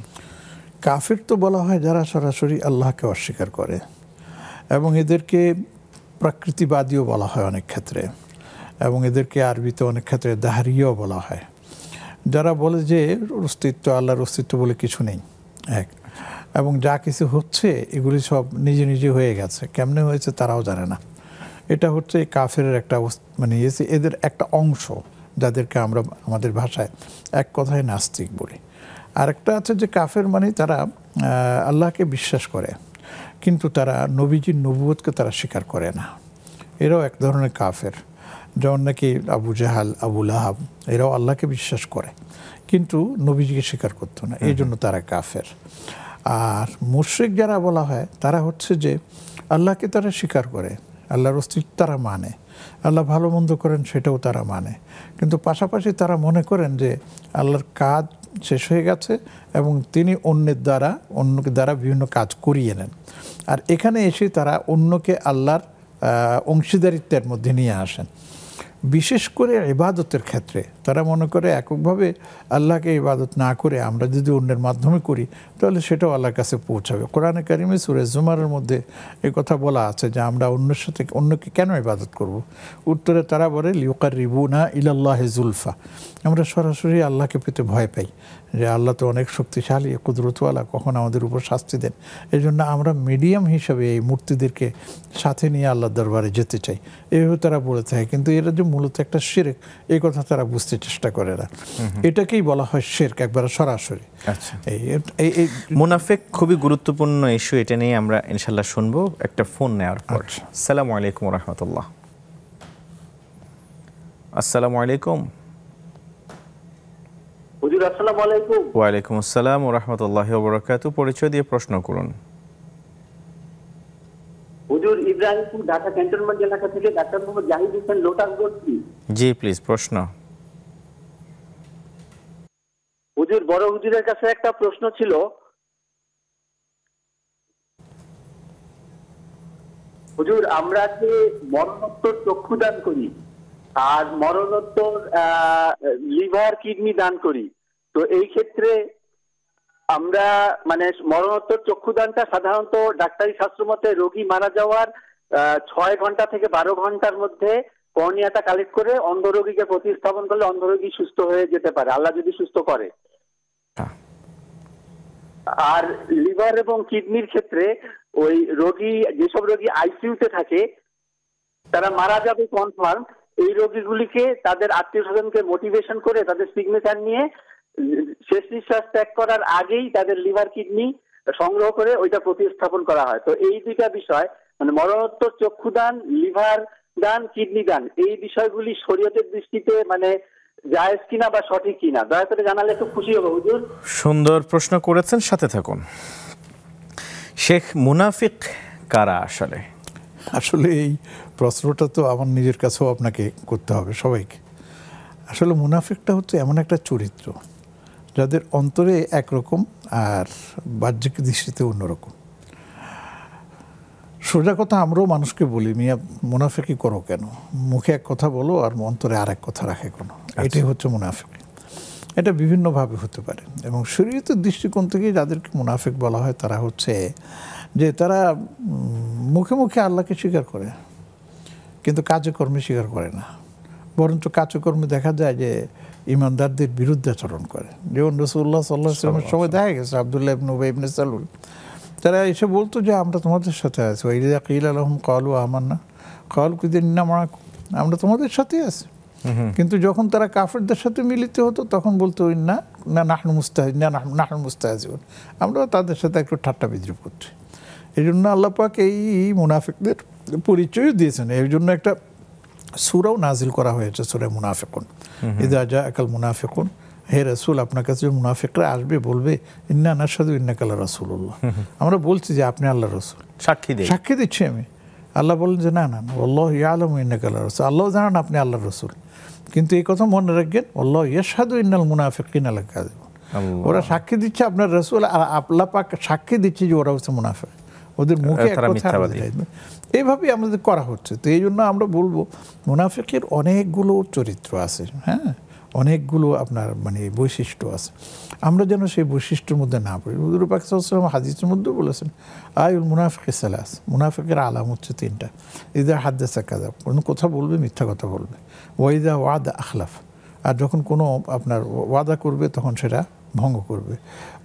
কাফের তো বলা হয় যারা সরাসরি আল্লাহকে অস্বীকার করে, এবং এদেরকে প্রকৃতিবাদীও বলা হয় অনেক ক্ষেত্রে, এবং এদেরকে আরবিতে অনেক ক্ষেত্রে দাহরিয়াও বলা হয়। যারা বলে যে অস্তিত্ব, আল্লাহর অস্তিত্ব বলে কিছু নেই, এবং যা কিছু হচ্ছে এগুলি সব নিজে নিজে হয়ে গেছে, কেমনে হয়েছে তারাও জানে না। এটা হচ্ছে কাফের একটা মানে এদের একটা অংশ, যাদেরকে আমরা আমাদের ভাষায় এক কথায় নাস্তিক বলি। আরেকটা আছে যে কাফের মানে তারা আল্লাহকে বিশ্বাস করে, কিন্তু তারা নবীজির নবুয়তকে তারা স্বীকার করে না। এরাও এক ধরনের কাফের। যেমন নাকি আবু জাহাল, আবু লাহাব, এরাও আল্লাহকে বিশ্বাস করে কিন্তু নবীজিকে স্বীকার করতো না, এই জন্য তারা কাফের। আর মুশরিক যারা বলা হয় তারা হচ্ছে যে আল্লাহকে তারা স্বীকার করে, আল্লাহর অস্তিত্ব তারা মানে, আল্লাহ ভালো মন্দ করেন সেটাও তারা মানে, কিন্তু পাশাপাশি তারা মনে করেন যে আল্লাহর কাজ শেষ হয়ে গেছে এবং তিনি অন্যকে দ্বারা বিভিন্ন কাজ করিয়ে নেন। আর এখানে এসে তারা অন্যকে আল্লাহর অংশীদারিত্বের মধ্যে নিয়ে আসেন। বিশেষ করে ইবাদতের ক্ষেত্রে তারা মনে করে এককভাবে আল্লাহকে ইবাদত না করে আমরা যদি অন্যের মাধ্যমে করি তাহলে সেটাও আল্লাহর কাছে পৌঁছাবে। কোরআনে কারিমে সূরা জুমারের মধ্যে এই কথা বলা আছে যে আমরা অন্যকে কেন ইবাদত করব? উত্তরে তারা বলে লিউকাররিবুনা ইলাল্লাহি যুলফা, আমরা সরাসরি আল্লাহকে পেতে ভয় পাই যে আল্লাহ তো অনেক শক্তিশালী, কুদরতওয়ালা, কখন আমাদের উপর শাস্তি দেন। এই জন্য আমরা মিডিয়াম হিসাবে এই মূর্তিদেরকে সাথে নিয়ে আল্লাহর দরবারে যেতে চাই, এইভাবে তারা বলে থাকে। কিন্তু এরা যে মূলত একটা শিরক, এই কথা তারা বুঝতে চেষ্টা করে না। এটাকেই বলা হয় শিরক একবার সরাসরি। আচ্ছা, এই মুনাফিক খুবই গুরুত্বপূর্ণ ইস্যু, এটা নিয়ে আমরা ইনশাল্লাহ শুনবো একটা ফোন নেওয়ার পর। আসসালামু আলাইকুম ওয়া রাহমাতুল্লাহ। আসসালামু আলাইকুম। হুজুর আসসালামু আলাইকুম। ওয়া আলাইকুম আসসালাম ওয়া রাহমাতুল্লাহি ওয়া বারাকাতুহু। পরিচয় দিয়ে প্রশ্ন করুন। হুজুর ইব্রাহিম তাহিরপুর, ঢাকা ক্যান্টনমেন্ট এলাকা থেকে ডাক্তার মোহাম্মদ জাহিদ হোসেন লোটাস বলছি। জি প্লিজ, প্রশ্ন। হুজুর, বড় হুজুরের কাছে একটা প্রশ্ন ছিল। হুজুর, আমরা যে মরণোত্তর চক্ষু দান করি আর মরণোত্তর লিভার কিডনি দান করি, তো এই ক্ষেত্রে আমরা মানে মরণোত্তর চক্ষুদানটা সাধারণত ডাক্তারি শাস্ত্র মতে রোগী মারা যাওয়ার 6 ঘন্টা থেকে 12 ঘন্টার মধ্যে কর্নিয়াটা কালেক্ট করে অন্ধ রোগীকে প্রতিস্থাপন করলে অন্ধ রোগী সুস্থ হয়ে যেতে পারে, আল্লাহ যদি সুস্থ করে। আর লিভার এবং কিডনির ক্ষেত্রে ওই রোগী, যেসব রোগী আইসিইউতে থাকে তারা মারা যাবে কনফার্ম, এই রোগীগুলিকে তাদের আত্মীয় স্বজনকে মোটিভেশন করে তাদের সিগনেচার নিয়ে শেষ নিঃশ্বাস ত্যাগ করার আগেই তাদের লিভার কিডনি সংগ্রহ করে ওইটা প্রতিস্থাপন করা হয়। তো এই দুইটা বিষয় মানে মরণোত্তর চক্ষুদান, লিভার দান, কিডনি দান, এই বিষয়গুলি শরীয়তের দৃষ্টিতে মানে জায়েজ কিনা বা সঠিক কিনা দয়া করে জানালে খুব খুশি হব হুজুর। সুন্দর প্রশ্ন করেছেন, সাথে থাকুন। শেখ, মুনাফিক কারা আসলে? আসলে এই প্রশ্নটা তো আমার নিজের কাছেও আপনাকে করতে হবে, সবাইকে। আসলে মুনাফিকটা হচ্ছে এমন একটা চরিত্র যাদের অন্তরে একরকম আর বাহ্যিক দৃষ্টিতে অন্যরকম। সোজা কথা আমরাও মানুষকে বলি, মিয়া মুনাফিকি করো কেন, মুখে এক কথা বলো আর অন্তরে আর এক কথা রাখে কোনো, এটাই হচ্ছে মুনাফিক। এটা বিভিন্নভাবে হতে পারে এবং শরীয়তের দৃষ্টিকোণ থেকে যাদেরকে মুনাফিক বলা হয় তারা হচ্ছে যে তারা মুখে মুখে আল্লাহকে স্বীকার করে কিন্তু কাজে কর্মে স্বীকার করে না, বরঞ্চ কাজে কর্মে দেখা যায় যে ইমানদারদের বিরুদ্ধে আচরণ করে। যেমন রাসূলুল্লাহ সাল্লাল্লাহু আলাইহি ওয়াসাল্লামের সময় দেখা গেছে আব্দুল্লাহ ইবনে উবাই ইবনে সালুল, তারা এসে বলতো যে আমরা তোমাদের সাথে আছি, ওয়া ইযা কিলা লাহুম ক্বালু আমান্না ক্বালু ইন্না মাআকুম, আমরা তোমাদের সাথে আছি। কিন্তু যখন তারা কাফেরদের সাথে মিলিত হতো তখন বলতো না নাহনু মুস্তাহজিউন, আমরা তাদের সাথে একটু ঠাট্টা বিদ্রুপ করছি। এই জন্য আল্লাহ পাক এই মুনাফিকদের পরিচয় দিয়েছেন। এর জন্য একটা সূরাও নাজিল করা হয়েছে, সূরা মুনাফিকুন। ইযা জাআকাল মুনাফিকুন, হে রাসূল আপনার কাছে মুনাফিকরা আসবে বলবে ইন্না নাশহাদু ইন্নাকা লারাসূলুল্লাহ, আমরা বলছি যে আপনি আল্লাহর রাসূল, সাক্ষী দিচ্ছি আমি। আল্লাহ বলেন যে না না না, আল্লাহু ইয়ালামু ইন্নাকা লারাসূল, আল্লাহ জানেন আপনি আল্লাহর রাসূল, কিন্তু এই কথা মনে রাখবেন আল্লাহু ইয়াশহাদু ইন্নাল মুনাফিকিনা লাকাযিবুন, ওরা সাক্ষী দিচ্ছে আপনার রাসূল আর আল্লাহ পাক সাক্ষী দিচ্ছে যে ওরা হচ্ছে মুনাফিক, ওদের মুখে এক কথা। এইভাবেই আমাদের করা হচ্ছে। তো এই জন্য আমরা বলবো মুনাফিকের অনেকগুলো চরিত্র আছে, হ্যাঁ, অনেকগুলো আপনার মানে বৈশিষ্ট্য আছে, আমরা যেন সেই বৈশিষ্ট্যের মধ্যে না পড়ি। হুজুর পাক সাল্লাল্লাহু আলাইহি ওয়াসাল্লাম হাদিসের মধ্যে বলেছেন আয়ুল মুনাফিক সালাস, মুনাফিকের আলাম হচ্ছে 3টা। ইযা হাদাসা কাযাব, কোনো কথা বলবে মিথ্যা কথা বলবে, ওয়া ইযা ওয়াদা আখলাফ, আর যখন কোনো আপনার ওয়াদা করবে তখন সেটা ভঙ্গ করবে,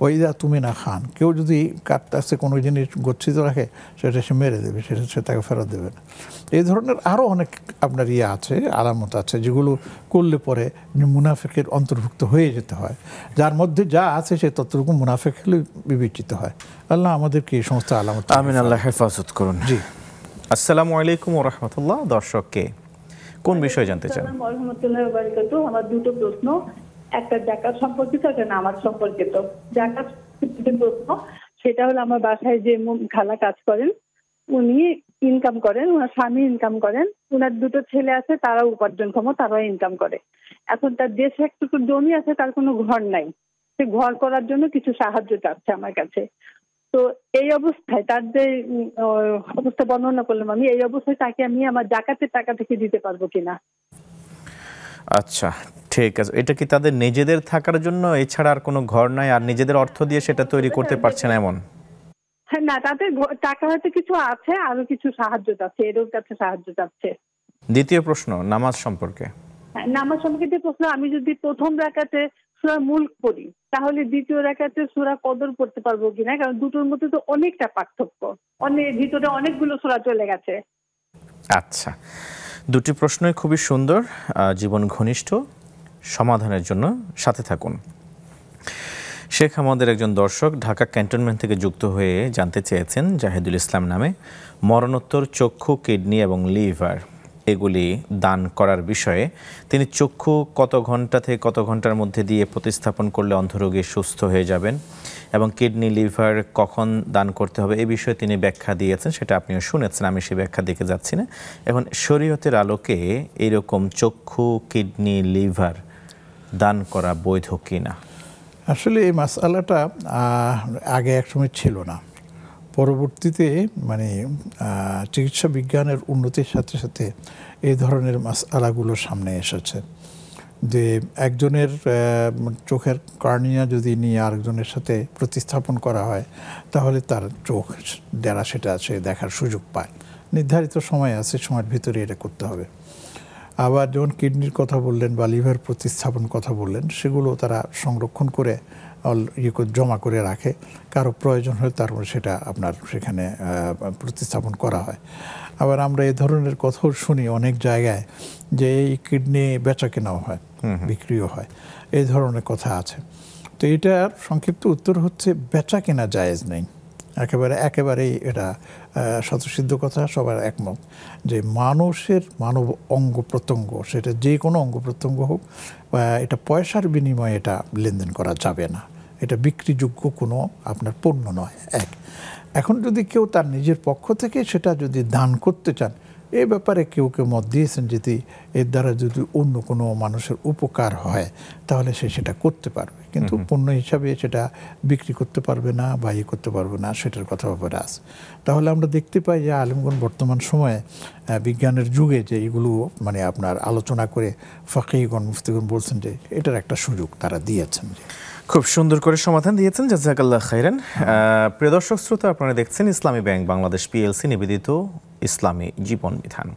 ওয়া ইযা তুমিনা খান, কেউ যদি কার কাছে কোনো জিনিস গচ্ছিত রাখে সেটা সে মেরে দেবে, সেটা সে তাকে ফেরত দেবে না। এই ধরনের আরও অনেক আপনার আছে, আলামত আছে যেগুলো করলে পরে মুনাফিকের অন্তর্ভুক্ত হয়ে যেতে হয়, যার মধ্যে যা আছে সে ততটুকু মুনাফিক হলে বিবেচিত হয়। আল্লাহ আমাদেরকে এই সমস্ত আলামত, আমিন, আল্লাহ হেফাজত করুন। জি, আসসালামু আলাইকুম ওয়া রাহমাতুল্লাহ। দর্শককে কোন বিষয়ে জানতে চান? আসসালামু আলাইকুম ওয়া রাহমাতুল্লাহি ওয়া বারাকাতুহু। আমার দুটো প্রশ্ন, একটা যাকাত সম্পর্কিত, একটা নামাজ সম্পর্কিত। যাকাত প্রশ্ন সেটা হলো আমার বাসায় যে খালা কাজ করেন, উনি ইনকাম করেন, ওনার স্বামী ইনকাম করেন, ওনার দুটো ছেলে আছে, তারা উপার্জনক্ষম, তারাও ইনকাম করে। এখন তার দেশে একটু জমি আছে, তার কোনো ঘর নাই, সে ঘর করার জন্য কিছু সাহায্য চাচ্ছে আমার কাছে। তো এই অবস্থায় তার যে অবস্থা বর্ণনা করলাম আমি, এই অবস্থায় তাকে আমি আমার যাকাতের টাকা থেকে দিতে পারবো কিনা? আচ্ছা, ঠিক আছে। এটা কি তাদের নিজেদের থাকার জন্য, এছাড়া আর কোনো ঘর নাই আর নিজেদের অর্থ দিয়ে সেটা তৈরি করতে পারছে না এমন? হ্যাঁ, না, তাদের টাকা হয়তো কিছু আছে, আরো কিছু সাহায্য চাচ্ছে, এর কাছে সাহায্য চাচ্ছে। দ্বিতীয় প্রশ্ন নামাজ সম্পর্কে। হ্যাঁ, নামাজ সম্পর্কে প্রশ্ন, আমি যদি প্রথম রাকাতে সূরা মুলক পড়ি তাহলে দ্বিতীয় রাকাতে সূরা কদর পড়তে পারবো কিনা? কারণ দুটোর মধ্যে তো অনেকটা পার্থক্য, অনেক ভিতরে অনেকগুলো সূরা চলে গেছে। আচ্ছা, দুটি প্রশ্নই খুবই সুন্দর, জীবন ঘনিষ্ঠ, সমাধানের জন্য সাথে থাকুন। শেখ আমাদের একজন দর্শক ঢাকা ক্যান্টনমেন্ট থেকে যুক্ত হয়ে জানতে চেয়েছেন জাহিদুল ইসলাম নামে, মরণোত্তর চক্ষু, কিডনি এবং লিভার এগুলি দান করার বিষয়ে তিনি চক্ষু কত ঘন্টা থেকে কত ঘন্টার মধ্যে দিয়ে প্রতিস্থাপন করলে অন্ধরোগী সুস্থ হয়ে যাবেন এবং কিডনি লিভার কখন দান করতে হবে এই বিষয়ে তিনি ব্যাখ্যা দিয়েছেন, সেটা আপনিও শুনেছেন, আমি সেই ব্যাখ্যা দিকে যাচ্ছি না। এখন শরীয়তের আলোকে এইরকম চক্ষু কিডনি লিভার দান করা বৈধ কিনা? আসলে এই মাসআলাটা আগে একসময় ছিল না, পরবর্তীতে মানে চিকিৎসা বিজ্ঞানের উন্নতির সাথে সাথে এই ধরনের মাসআলাগুলো সামনে এসেছে যে একজনের চোখের কর্নিয়া যদি নিয়ে আরেকজনের সাথে প্রতিস্থাপন করা হয় তাহলে তার চোখ যারা সেটা আছে দেখার সুযোগ পায়। নির্ধারিত সময় আছে, সময়ের ভিতরে এটা করতে হবে। আবার যেমন কিডনির কথা বললেন বা লিভার প্রতিস্থাপন কথা বললেন, সেগুলো তারা সংরক্ষণ করে জমা করে রাখে, কারো প্রয়োজন হয় তারপর সেটা আপনার সেখানে প্রতিস্থাপন করা হয়। আবার আমরা এই ধরনের কথাও শুনি অনেক জায়গায় যে এই কিডনি বেচা কেনাও হয়, বিক্রিও হয়, এই ধরনের কথা আছে। তো এটার সংক্ষিপ্ত উত্তর হচ্ছে বেচা কেনা জায়েজ নেই, একেবারেই এটা স্বতঃসিদ্ধ কথা, সবার একমত যে মানুষের মানব অঙ্গ প্রত্যঙ্গ, সেটা যে কোনো অঙ্গ প্রত্যঙ্গ হোক, এটা পয়সার বিনিময়ে এটা লেনদেন করা যাবে না, এটা বিক্রিযোগ্য কোনো আপনার পণ্য নয়। এখন যদি কেউ তার নিজের পক্ষ থেকে সেটা যদি দান করতে চান, এ ব্যাপারে কেউ কেউ মত দিয়েছেন যদি এর দ্বারা যদি অন্য কোনো মানুষের উপকার হয় তাহলে সে সেটা করতে পারবে, কিন্তু পণ্য হিসাবে সেটা বিক্রি করতে পারবে না বা করতে পারবে না, সেটার কথা ব্যাপারে আছে। তাহলে আমরা দেখতে পাই যে আলেমগণ বর্তমান সময়ে বিজ্ঞানের যুগে যে এগুলো মানে আপনার আলোচনা করে ফাকিহগণ মুফতিগণ বলছেন যে এটার একটা সুযোগ তারা দিয়েছেন। খুব সুন্দর করে সমাধান দিয়েছেন, জাযাকাল্লাহ খাইরান। প্রিয় দর্শক শ্রোতা, আপনারা দেখছেন ইসলামী ব্যাংক বাংলাদেশ পিএলসি নিবেদিত ইসলামী জীবন বিধান।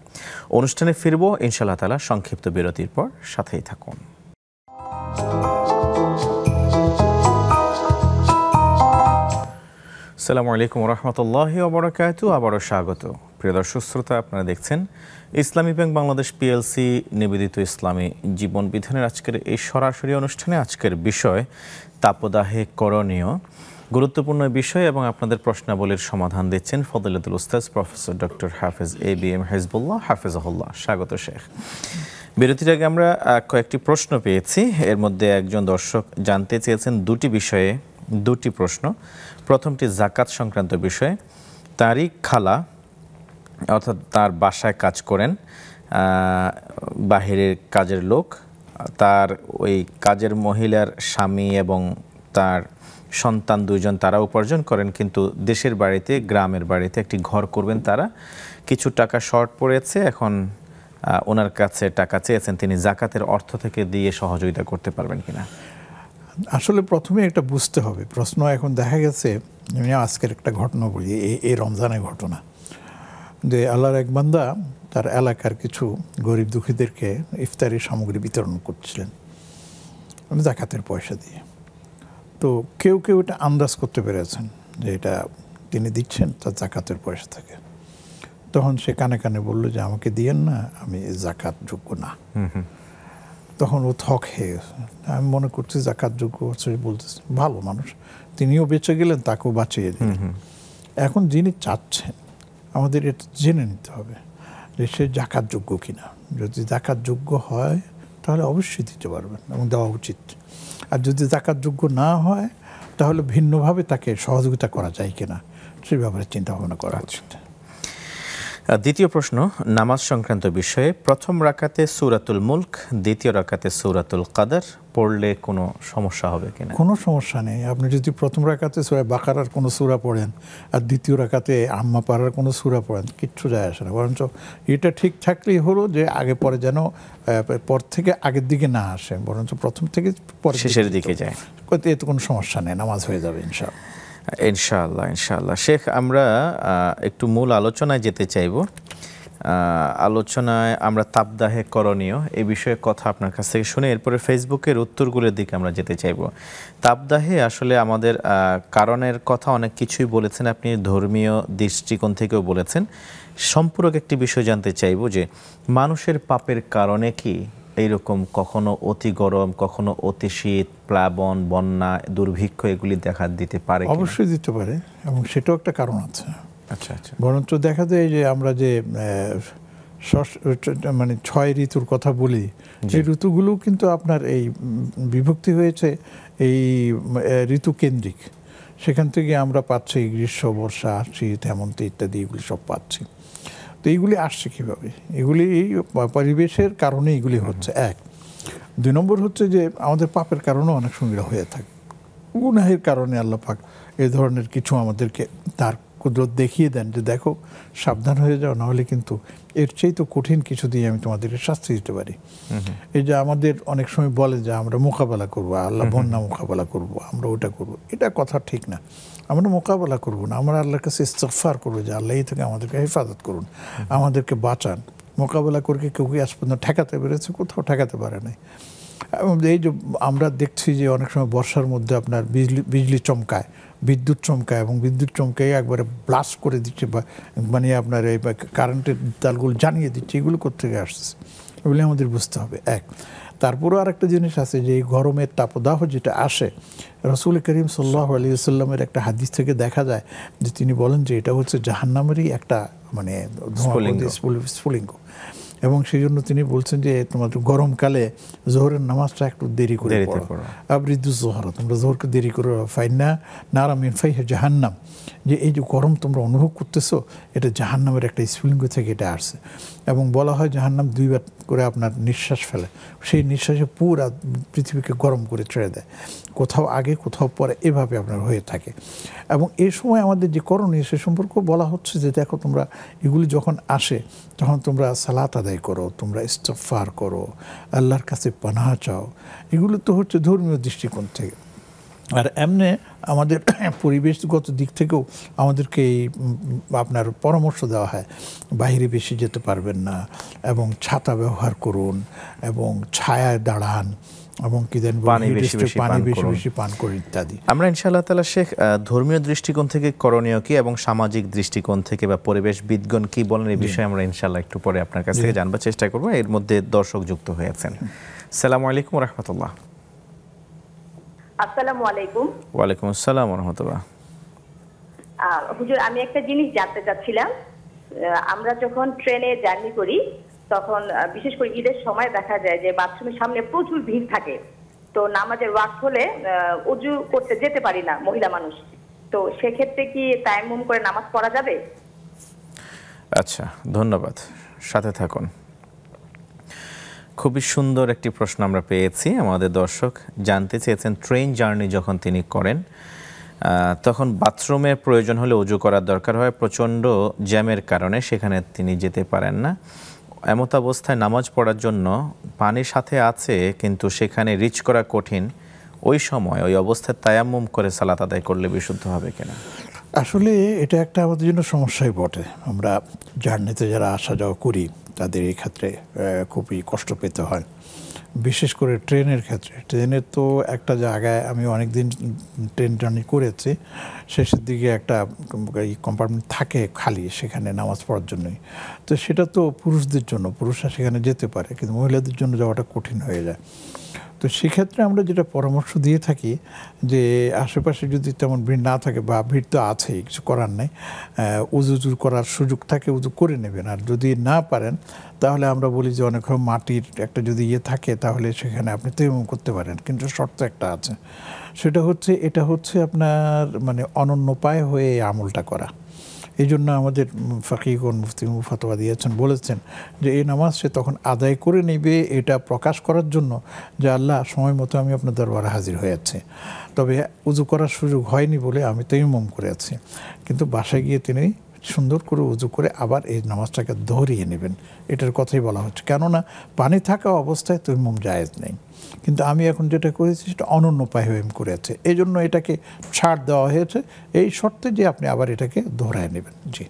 অনুষ্ঠানে ফিরবো ইনশাআল্লাহ তাআলা সংক্ষিপ্ত বিরতির পর, সাথেই থাকুন। আসসালামু আলাইকুম ওয়া রাহমাতুল্লাহি ওয়া বারাকাতুহু। আবারও স্বাগত প্রিয় দর্শক শ্রোতা, আপনারা দেখছেন ইসলামী ব্যাংক বাংলাদেশ পিএলসি নিবেদিত ইসলামী জীবন বিধানের আজকের এই সরাসরি অনুষ্ঠানে। আজকের বিষয় তাপদাহে করণীয়, গুরুত্বপূর্ণ বিষয় এবং আপনাদের প্রশ্নাবলীর সমাধান দিচ্ছেন ফজিলাতুল উস্তাজ প্রফেসর ডক্টর হাফেজ এবিএম হিজবুল্লাহ হাফেজাহুল্লাহ। স্বাগত শেখ। বিরতির আগে আমরা কয়েকটি প্রশ্ন পেয়েছি, এর মধ্যে একজন দর্শক জানতে চেয়েছেন দুটি প্রশ্ন। প্রথমটি জাকাত সংক্রান্ত বিষয়ে। তারই খালা অর্থাৎ তার বাসায় কাজ করেন বাহিরের কাজের লোক, তার ওই কাজের মহিলার স্বামী এবং তার সন্তান দুইজন তারা উপার্জন করেন, কিন্তু দেশের বাড়িতে গ্রামের বাড়িতে একটি ঘর করবেন, তারা কিছু টাকা শর্ট পড়েছে, এখন ওনার কাছে টাকা চেয়েছেন, তিনি জাকাতের অর্থ থেকে দিয়ে সহযোগিতা করতে পারবেন কিনা? আসলে প্রথমে একটা বুঝতে হবে প্রশ্ন। এখন দেখা গেছে, আমি আজকের একটা ঘটনা বলি, এই রমজানের ঘটনা, যে আল্লাহর এক বান্দা তার এলাকার কিছু গরিব দুঃখীদেরকে ইফতারি সামগ্রী বিতরণ করছিলেন জাকাতের পয়সা দিয়ে। তো কেউ কেউ এটা আন্দাজ করতে পেরেছেন যে এটা তিনি দিচ্ছেন তার জাকাতের পয়সা থেকে। তখন সে কানে কানে বলল যে আমাকে দিয়েন না, আমি জাকাত যোগ্য না। তখন ও থক হয়ে গেছে। আমি মনে করছি জাকাত যোগ্য হচ্ছে, বলতেছে ভালো মানুষ, তিনিও বেঁচে গেলেন, তাকেও বাঁচিয়ে দিলেন। এখন যিনি চাচ্ছেন আমাদের এটা জেনে নিতে হবে যে সে জাকাত যোগ্য কিনা। যদি জাকাত যোগ্য হয় তাহলে অবশ্যই দিতে পারবেন এবং দেওয়া উচিত। আর যদি জাকাত যোগ্য না হয় তাহলে ভিন্নভাবে তাকে সহযোগিতা করা যায় কিনা সে ব্যাপারে চিন্তা ভাবনা করা উচিত। দ্বিতীয় প্রশ্ন নামাজ সংক্রান্ত বিষয়ে। প্রথম রাকাতে সূরাতুল মুলক, দ্বিতীয় রাকাতে সূরাতুল কদর পড়লে কোনো সমস্যা হবে কিনা? কোনো সমস্যা নেই। আপনি যদি প্রথম রাকাতে সূরা বাকারার কোনো সূরা পড়েন আর দ্বিতীয় রাকাতে আম্মা পারার কোনো সূরা পড়েন, কিচ্ছু যায় আসে না। বরঞ্চ এটা ঠিক থাকলেই হলো যে আগে পরে যেন পর থেকে আগের দিকে না আসে, বরঞ্চ প্রথম থেকে পরে শেষের দিকে যায়, এতে কোনো সমস্যা নেই, নামাজ হয়ে যাবে ইনশাআল্লাহ। ইনশাআল্লাহ। শেখ, আমরা একটু মূল আলোচনায় যেতে চাইব। আলোচনায় আমরা তাপদাহে করণীয় এই বিষয়ে কথা আপনার কাছ থেকে শুনে এরপরে ফেসবুকের উত্তরগুলোর দিকে আমরা যেতে চাইব। তাপদাহে আসলে আমাদের কারণের কথা অনেক কিছুই বলেছেন আপনি, ধর্মীয় দৃষ্টিকোণ থেকেও বলেছেন। সম্পূরক একটি বিষয় জানতে চাইব যে মানুষের পাপের কারণে কি এইরকম কখনো অতি গরম, কখনো অতি শীত, প্লাবন, বন্যা, দুর্ভিক্ষ এগুলি দেখা দিতে পারে? অবশ্যই দিতে পারে এবং সেটাও একটা কারণ আছে। আচ্ছা। বরঞ্চ দেখা যায় যে আমরা যে মানে 6 ঋতুর কথা বলি, এই ঋতুগুলো কিন্তু আপনার এই বিভক্তি হয়েছে এই ঋতুকেন্দ্রিক। সেখান থেকে আমরা পাচ্ছি গ্রীষ্ম, বর্ষা, শীত, হেমন্ত ইত্যাদি, এগুলি সব পাচ্ছি। তো এইগুলি আসছে কীভাবে? এগুলি পরিবেশের কারণে এগুলি হচ্ছে, এক। 2 নম্বর হচ্ছে যে আমাদের পাপের কারণেও অনেক সময় হয়ে থাকে, গুনাহের কারণে আল্লাহ পাক এই ধরনের কিছু আমাদেরকে তার কুদরত দেখিয়ে দেন যে দেখো সাবধান হয়ে যাও, নাহলে কিন্তু এর চেয়ে তো কঠিন কিছু দিয়ে আমি তোমাদেরকে শাস্তি দিতে পারি। এই যে আমাদের অনেক সময় বলে যে আমরা মোকাবেলা করবো, আল্লাহ বন্যা মোকাবেলা করব, আমরা ওটা করব, এটা কথা ঠিক না। আমরা মোকাবেলা করবো না, আমরা আল্লাহর কাছে ইস্তিগফার করবো যে আল্লাহ এই থেকে আমাদেরকে হেফাজত করুন, আমাদেরকে বাঁচান। মোকাবেলা করে কেউ কি আজ পর্যন্ত ঠেকাতে পেরেছে? কোথাও ঠেকাতে পারে নাই। এবং এই যে আমরা দেখছি যে অনেক সময় বর্ষার মধ্যে আপনার বিজলি চমকায়, বিদ্যুৎ চমকায়, এবং বিদ্যুৎ চমকায় একবারে ব্লাস্ট করে দিচ্ছে, বা মানে আপনার এই কারেন্টের তারগুলো জানিয়ে দিচ্ছে। এগুলো কোত্থেকে আসছে এগুলি আমাদের বুঝতে হবে, এক। তারপরেও আরেকটা জিনিস আছে যে এই গরমের তাপদাহ যেটা আসে, রাসূল করিম সাল্লাল্লাহু আলাইহি ওয়াসাল্লামের একটা হাদিস থেকে দেখা যায় যে তিনি বলেন যে এটা হচ্ছে জাহান্নামেরই একটা মানে স্ফুলিঙ্গ। এবং সেই জন্য তিনি বলছেন যে তোমার গরমকালে জোহরের নামাজটা একটু দেরি করে পড়ো, আবরিদু জোহরা, তোমরা জোহরকে দেরি করো, ফাইনা নারা মিন ফাইহি জাহান্নাম, যে এই যে গরম তোমরা অনুভব করতেছো এটা জাহান্নামের একটা স্ফুলিঙ্গ থেকে এটা আসছে। এবং বলা হয় জাহান্নাম 2 বার করে আপনার নিঃশ্বাস ফেলে, সেই নিঃশ্বাসে পুরা পৃথিবীকে গরম করে ছেড়ে দেয়, কোথাও আগে কোথাও পরে, এভাবে আপনার হয়ে থাকে। এবং এই সময় আমাদের যে করণীয় সে সম্পর্কে বলা হচ্ছে যে দেখো তোমরা এগুলি যখন আসে তখন তোমরা সালাত আদায় করো, তোমরা ইস্তিগফার করো, আল্লাহর কাছে পানাহ চাও। এগুলো তো হচ্ছে ধর্মীয় দৃষ্টিকোণ থেকে। আর এমনি আমাদের পরিবেশগত দিক থেকেও আমাদেরকে এই আপনার পরামর্শ দেওয়া হয়, বাইরে বেশি যেতে পারবেন না, এবং ছাতা ব্যবহার করুন, এবং ছায়ায় দাঁড়ান, এবং কি দেন পানি বেশি বেশি পান করুন ইত্যাদি। আমরা ইনশাআল্লাহ তাআলা শেখ ধর্মীয় দৃষ্টিকোণ থেকে করণীয় কি এবং সামাজিক দৃষ্টিকোণ থেকে বা পরিবেশবিদগণ কি বলেন এই বিষয়ে আমরা ইনশাআল্লাহ একটু পরে আপনার কাছ থেকে জানবার চেষ্টা করব। এর মধ্যে দর্শক যুক্ত হয়েছেন। আসসালামু আলাইকুম ওয়া রাহমাতুল্লাহ। আসসালামু আলাইকুম। ওয়া আলাইকুম আসসালাম ওয়া রাহমাতুল্লাহ। হুজুর, আমি একটা জিনিস জানতে চাচ্ছিলাম। আমরা যখন ট্রেনে জার্নি করি তখন বিশেষ করে ঈদের সময় দেখা যায় যে বাথরুমের সামনে প্রচুর ভিড় থাকে, তো নামাজের ওয়াক্ত হলে ওযু করতে যেতে পারি না মহিলা মানুষ, তো সেক্ষেত্রে কি তায়াম্মুম করে নামাজ পড়া যাবে? আচ্ছা, ধন্যবাদ, সাথে থাকুন। খুবই সুন্দর একটি প্রশ্ন আমরা পেয়েছি। আমাদের দর্শক জানতে চেয়েছেন ট্রেন জার্নি যখন তিনি করেন তখন বাথরুমের প্রয়োজন হলে ওযু করার দরকার হয়, প্রচণ্ড জ্যামের কারণে সেখানে তিনি যেতে পারেন না। এমত অবস্থায় নামাজ পড়ার জন্য পানির সাথে আছে কিন্তু সেখানে রিচ করা কঠিন, ওই সময় ওই অবস্থায় তায়াম্মুম করে সালাত আদায় করলে বিশুদ্ধ হবে কিনা? আসলে এটা একটা আমাদের জন্য সমস্যাই বটে। আমরা জার্নিতে যারা আসা যাওয়া করি তাদের এই ক্ষেত্রে খুবই কষ্ট পেতে হয়, বিশেষ করে ট্রেনের ক্ষেত্রে। ট্রেনের তো একটা জায়গায় আমি অনেক দিন ট্রেন জার্নি করেছি, শেষের দিকে একটা কম্পার্টমেন্ট থাকে খালি, সেখানে নামাজ পড়ার জন্যই। তো সেটা তো পুরুষদের জন্য, পুরুষরা সেখানে যেতে পারে, কিন্তু মহিলাদের জন্য যাওয়াটা কঠিন হয়ে যায়। তো সেক্ষেত্রে আমরা যেটা পরামর্শ দিয়ে থাকি যে আশেপাশে যদি তেমন ভিড় না থাকে, বা ভিড় তো আছেই, কিছু করার নেই, উজু করার সুযোগ থাকে উজু করে নেবেন। আর যদি না পারেন তাহলে আমরা বলি যে অনেক মাটির একটা যদি থাকে তাহলে সেখানে আপনি তায়াম্মুম করতে পারেন, কিন্তু শর্ত একটা আছে, সেটা হচ্ছে এটা হচ্ছে আপনার মানে অনন্য উপায় হয়ে এই আমলটা করা। এই জন্য আমাদের ফাকিহগণ মুফতি ফতোয়া দিয়েছেন, বলেছেন যে এই নামাজ সে তখন আদায় করে নেবে এটা প্রকাশ করার জন্য যে আল্লাহ সময় মতো আমি আপনার দরবারে হাজির হয়েছি, তবে উজু করার সুযোগ হয়নি বলে আমি তায়াম্মুম করেছি। কিন্তু বাসায় গিয়ে তিনি সুন্দর করে উজু করে আবার এই নামাজটাকে ধরিয়ে নেবেন, এটার কথাই বলা হচ্ছে। কেননা পানি থাকা অবস্থায় তায়াম্মুম জায়েজ নেই, কিন্তু আমি এখন যেটা করেছি সেটা অনন্য উপায় হয়ে করেছে, এই জন্য এটাকে ছাড় দেওয়া হয়েছে এই শর্তে যে আপনি আবার এটাকে দোহরায় নেবেন। জি,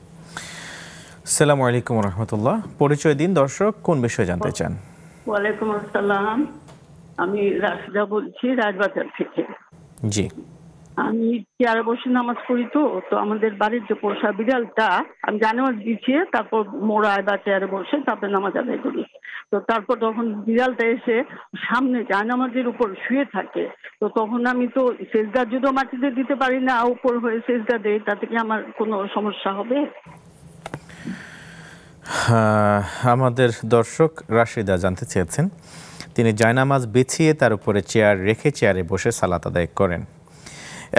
আসসালামু আলাইকুম ওয়া রাহমাতুল্লাহ। পরিচয় দিন দর্শক, কোন বিষয়ে জানতে চান? ওয়ালাইকুম আসসালাম, আমি রাশিদা বলছি রাজবাজার থেকে। জি, আমি চেয়ারে বসে নামাজ পড়ি, তো আমাদের বাড়ির যে পোষা বিড়ালটা আমি জানাজ দিচ্ছি, তারপর মোড়ায় বা চেয়ারে বসে তারপরে নামাজ আদায় করি। তো তারপর যখন বিড়ালটা এসে সামনে জায়নামাজের উপর শুয়ে থাকে, তো তখন আমি তো সেজদা জুতো মাটিতে দিতে পারি না, উপর হয়ে সেজদা দেই, তাতে কি আমার কোনো সমস্যা হবে? আমাদের দর্শক রাশিদা জানতে চেয়েছেন, তিনি জায়নামাজ বিছিয়ে তার উপরে চেয়ার রেখে চেয়ারে বসে সালাত আদায় করেন।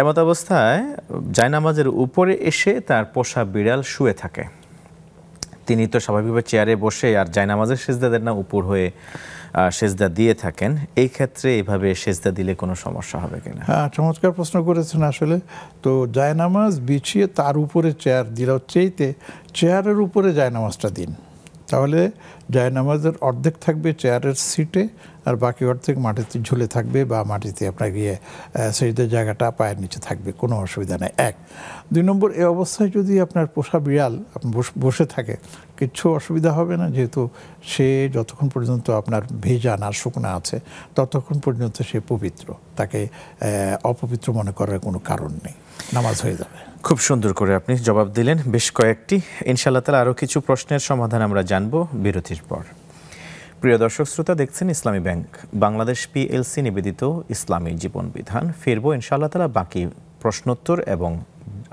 এমত অবস্থায় জায়নামাজের উপরে এসে তার পোষা বিড়াল শুয়ে থাকে। তিনি তো স্বাভাবিকভাবে চেয়ারে বসে আর জায়নামাজের সেজদা দেন না, উপর হয়ে সেজদা দিয়ে থাকেন। এই ক্ষেত্রে এইভাবে সেজদা দিলে কোনো সমস্যা হবে কিনা? হ্যাঁ, চমৎকার প্রশ্ন করেছেন আসলে। তো জায়নামাজ বিছিয়ে তার উপরে চেয়ার দিলেও চাইতে চেয়ারের উপরে জায়নামাজটা দিন, তাহলে জায়নামাজের অর্ধেক থাকবে চেয়ারের সিটে আর বাকি অর্ধেক মাটিতে ঝুলে থাকবে বা মাটিতে আপনার গিয়ে সেজদার জায়গাটা পায়ের নিচে থাকবে, কোনো অসুবিধা নেই। 1 2 নম্বর, এই অবস্থায় যদি আপনার পোষা বিড়াল বসে থাকে কিচ্ছু অসুবিধা হবে না, যেহেতু সে যতক্ষণ পর্যন্ত আপনার ভেজা না শুকনা আছে ততক্ষণ পর্যন্ত সে পবিত্র, তাকে অপবিত্র মনে করার কোনো কারণ নেই, নামাজ হয়ে যাবে। খুব সুন্দর করে আপনি জবাব দিলেন বেশ কয়েকটি। ইনশাআল্লাহ তাআলা আরও কিছু প্রশ্নের সমাধান আমরা জানব বিরতির পর। প্রিয় দর্শক শ্রোতা, দেখছেন ইসলামী ব্যাংক বাংলাদেশ PLC নিবেদিত ইসলামী জীবন বিধান। ফিরবো ইনশাআল্লাহ তাআলা বাকি প্রশ্নোত্তর এবং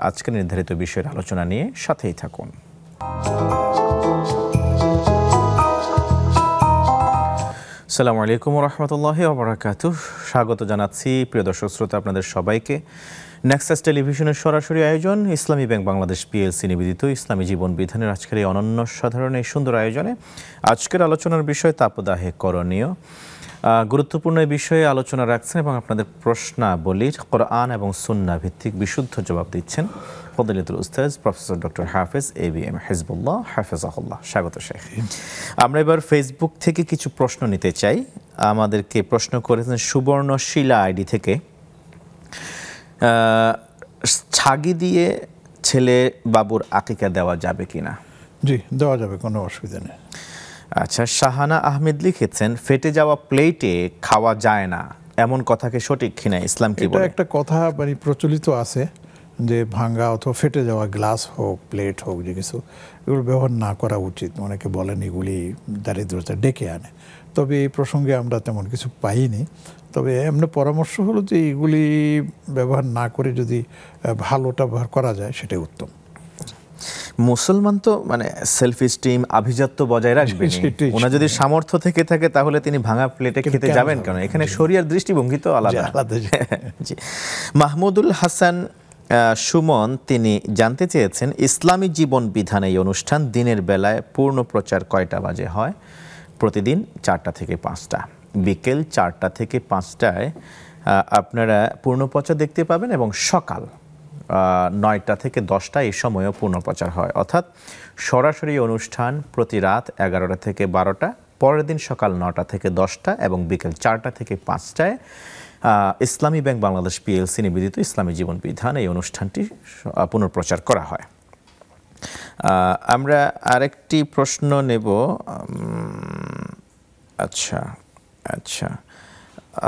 আজকের নির্ধারিত বিষয়ের আলোচনা নিয়ে, সাথেই থাকুন। আসসালামু আলাইকুম ওয়া রাহমাতুল্লাহি ওয়া বারাকাতুহু। স্বাগত জানাচ্ছি প্রিয় দর্শক শ্রোতা আপনাদের সবাইকে নেক্সাস টেলিভিশনের সরাসরি আয়োজন ইসলামী ব্যাংক বাংলাদেশ PLC নিবেদিত ইসলামী জীবন বিধানের আজকের এই অনন্য সাধারণ এই সুন্দর আয়োজনে আজকের আলোচনার বিষয় তাপদাহে করণীয়। গুরুত্বপূর্ণ এই বিষয়ে আলোচনা রাখছেন এবং আপনাদের প্রশ্নাবলীর কোরআন এবং সুন্নাহ ভিত্তিক বিশুদ্ধ জবাব দিচ্ছেন ফজিলাতুল উস্তাজ প্রফেসর ডক্টর হাফেজ ABM হিজবুল্লাহ হাফেজাহুল্লাহ। স্বাগত শেখ। আমরা এবার ফেসবুক থেকে কিছু প্রশ্ন নিতে চাই। আমাদেরকে প্রশ্ন করেছেন সুবর্ণশিলা আইডি থেকে, ছাগি দিয়ে ছেলে বাবুর আকিকা দেওয়া যাবে কিনা? জি, দেওয়া যাবে, কোনো অসুবিধা নেই। আচ্ছা, শাহানা আহমেদ লিখেছেন ফেটে যাওয়া প্লেটে খাওয়া যায় না, এমন কথাকে সঠিক কিনা, ইসলাম কি বলে? এটা একটা কথা মানে প্রচলিত আছে যে ভাঙ্গা অথবা ফেটে যাওয়া গ্লাস হোক প্লেট হোক যে কিছু এগুলো ব্যবহার না করা উচিত। অনেকে বলেন এগুলি দারিদ্রতা ডেকে আনে, তবে এই প্রসঙ্গে আমরা তেমন কিছু পাইনি। তবে এমনি পরামর্শ হলো যে এগুলি ব্যবহার না করে যদি ভালোটা ব্যবহার করা যায় সেটাই উত্তম। মুসলমান তো মানে সেলফ স্টিম আভিজাত্য বজায় রাখবেন। ওনার যদি সামর্থ্য থেকে থাকে তাহলে তিনি ভাঙা প্লেটে খেতে যাবেন কেন? এখানে শরিয়ার দৃষ্টিভঙ্গি তো আলাদা। জি। মাহমুদুল হাসান সুমন তিনি জানতে চেয়েছেন ইসলামী জীবন বিধান এই অনুষ্ঠান দিনের বেলায় পূর্ণ প্রচার কয়টা বাজে হয়? প্রতিদিন 4টা থেকে 5টা, বিকেল 4টা থেকে 5টায় আপনারা পূর্ণ প্রচার দেখতে পাবেন এবং সকাল 9টা থেকে 10টা এই সময়ও পূর্ণ প্রচার হয়। অর্থাৎ সরাসরি অনুষ্ঠান প্রতি রাত 11টা থেকে 12টা, পরের দিন সকাল 9টা থেকে 10টা এবং বিকেল 4টা থেকে 5টায় ইসলামী ব্যাংক বাংলাদেশ PLC নিবেদিত ইসলামী জীবন বিধান এই অনুষ্ঠানটি পুনঃপ্রচার করা হয়। আমরা আরেকটি প্রশ্ন নেব। আচ্ছা,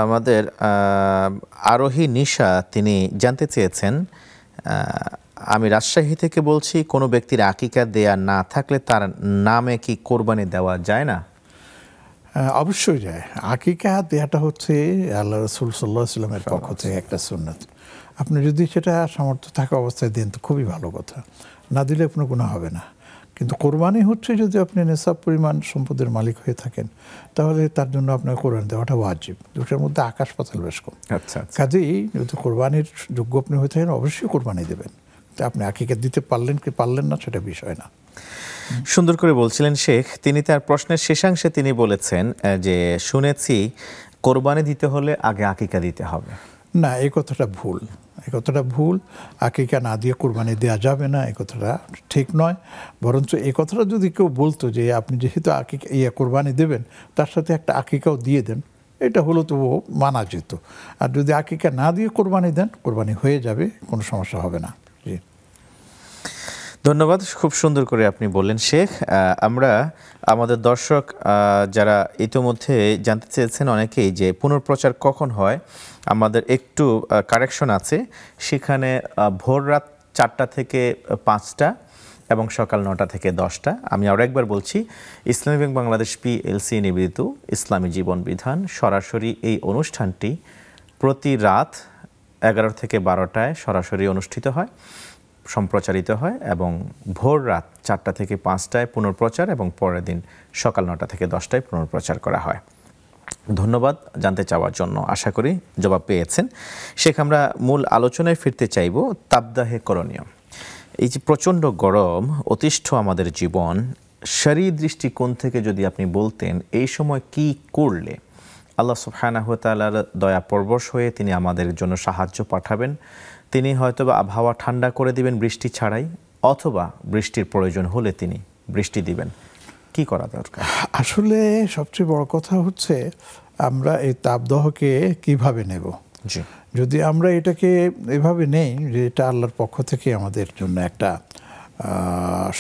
আমাদের আরোহী নিশা তিনি জানতে চেয়েছেন, আমি রাজশাহী থেকে বলছি, কোনো ব্যক্তির আকিকা দেয়া না থাকলে তার নামে কি কোরবানি দেওয়া যায় না? অবশ্যই যায়। আকিকা দেওয়াটা হচ্ছে আল্লাহ রাসূল সাল্লাল্লাহু আলাইহি ওয়াসাল্লামের পক্ষ থেকে একটা সুন্নাত। আপনি যদি সেটা সামর্থ্য থাকা অবস্থায় দেন তো খুবই ভালো কথা, না দিলে কোনো গুনাহ হবে না। কিন্তু কোরবানি হচ্ছে যদি আপনি নেশাব পরিমাণ সম্পদের মালিক হয়ে থাকেন তাহলে তার জন্য আপনার কোরবানি দেওয়াটা ওয়াজিব। দুটোর মধ্যে আকাশ পাতাল বেশ কম। কাজেই যদি কোরবানির যোগ্য আপনি হয়ে থাকেন অবশ্যই কোরবানি দেবেন। তা আপনি আকিকা দিতে পারলেন কি পারলেন না সেটা বিষয় না। সুন্দর করে বলছিলেন শেখ। তিনি তার প্রশ্নের শেষাংশে তিনি বলেছেন যে শুনেছি কোরবানি দিতে হলে আগে আকিকা দিতে হবে। না, এই কথাটা ভুল। এই কথাটা ভুল। আকিকা না দিয়ে কোরবানি দেওয়া যাবে না, এই কথাটা ঠিক নয়। বরঞ্চ এই কথাটা যদি কেউ বলতো যে আপনি যেহেতু আকিকা কোরবানি দেবেন তার সাথে একটা আকিকাও দিয়ে দেন, এটা হলো তো মানা যেত। আর যদি আকিকা না দিয়ে কোরবানি দেন কোরবানি হয়ে যাবে, কোনো সমস্যা হবে না। জি, ধন্যবাদ। খুব সুন্দর করে আপনি বললেন শেখ। আমরা আমাদের দর্শক যারা ইতিমধ্যে জানতে চেয়েছেন অনেকেই যে পুনঃপ্রচার কখন হয়, আমাদের একটু কারেকশন আছে। সেখানে ভোর রাত 4টা থেকে 5টা এবং সকাল 9টা থেকে 10টা। আমি আরও একবার বলছি, ইসলামী ব্যাংক বাংলাদেশ PLC নিবেদিত ইসলামী জীবন বিধান সরাসরি এই অনুষ্ঠানটি প্রতি রাত 11 থেকে 12টায় সরাসরি অনুষ্ঠিত হয়। সম্প্রচারিত হয় এবং ভোর রাত 4টা থেকে 5টায় পুনঃপ্রচার এবং পরের দিন সকাল 9টা থেকে 10টায় পুনঃপ্রচার করা হয়। ধন্যবাদ জানতে চাওয়ার জন্য, আশা করি জবাব পেয়েছেন। শেখ, আমরা মূল আলোচনায় ফিরতে চাইব তাপদাহে করণীয়। এই যে প্রচণ্ড গরম অতিষ্ঠ আমাদের জীবন, শরীর দৃষ্টিকোণ থেকে যদি আপনি বলতেন এই সময় কি করলে আল্লাহ সুবহানাহু ওয়া তাআলার দয়া পরবশ হয়ে তিনি আমাদের জন্য সাহায্য পাঠাবেন, তিনি হয়তোবা আবহাওয়া ঠান্ডা করে দিবেন বৃষ্টি ছাড়াই, অথবা বৃষ্টির প্রয়োজন হলে তিনি বৃষ্টি দিবেন, কি করা দরকার? আসলে সবচেয়ে বড় কথা হচ্ছে আমরা এই তাপদাহকে কিভাবে নেব। জি, যদি আমরা এটাকে এভাবে নেই যে এটা আল্লাহর পক্ষ থেকে আমাদের জন্য একটা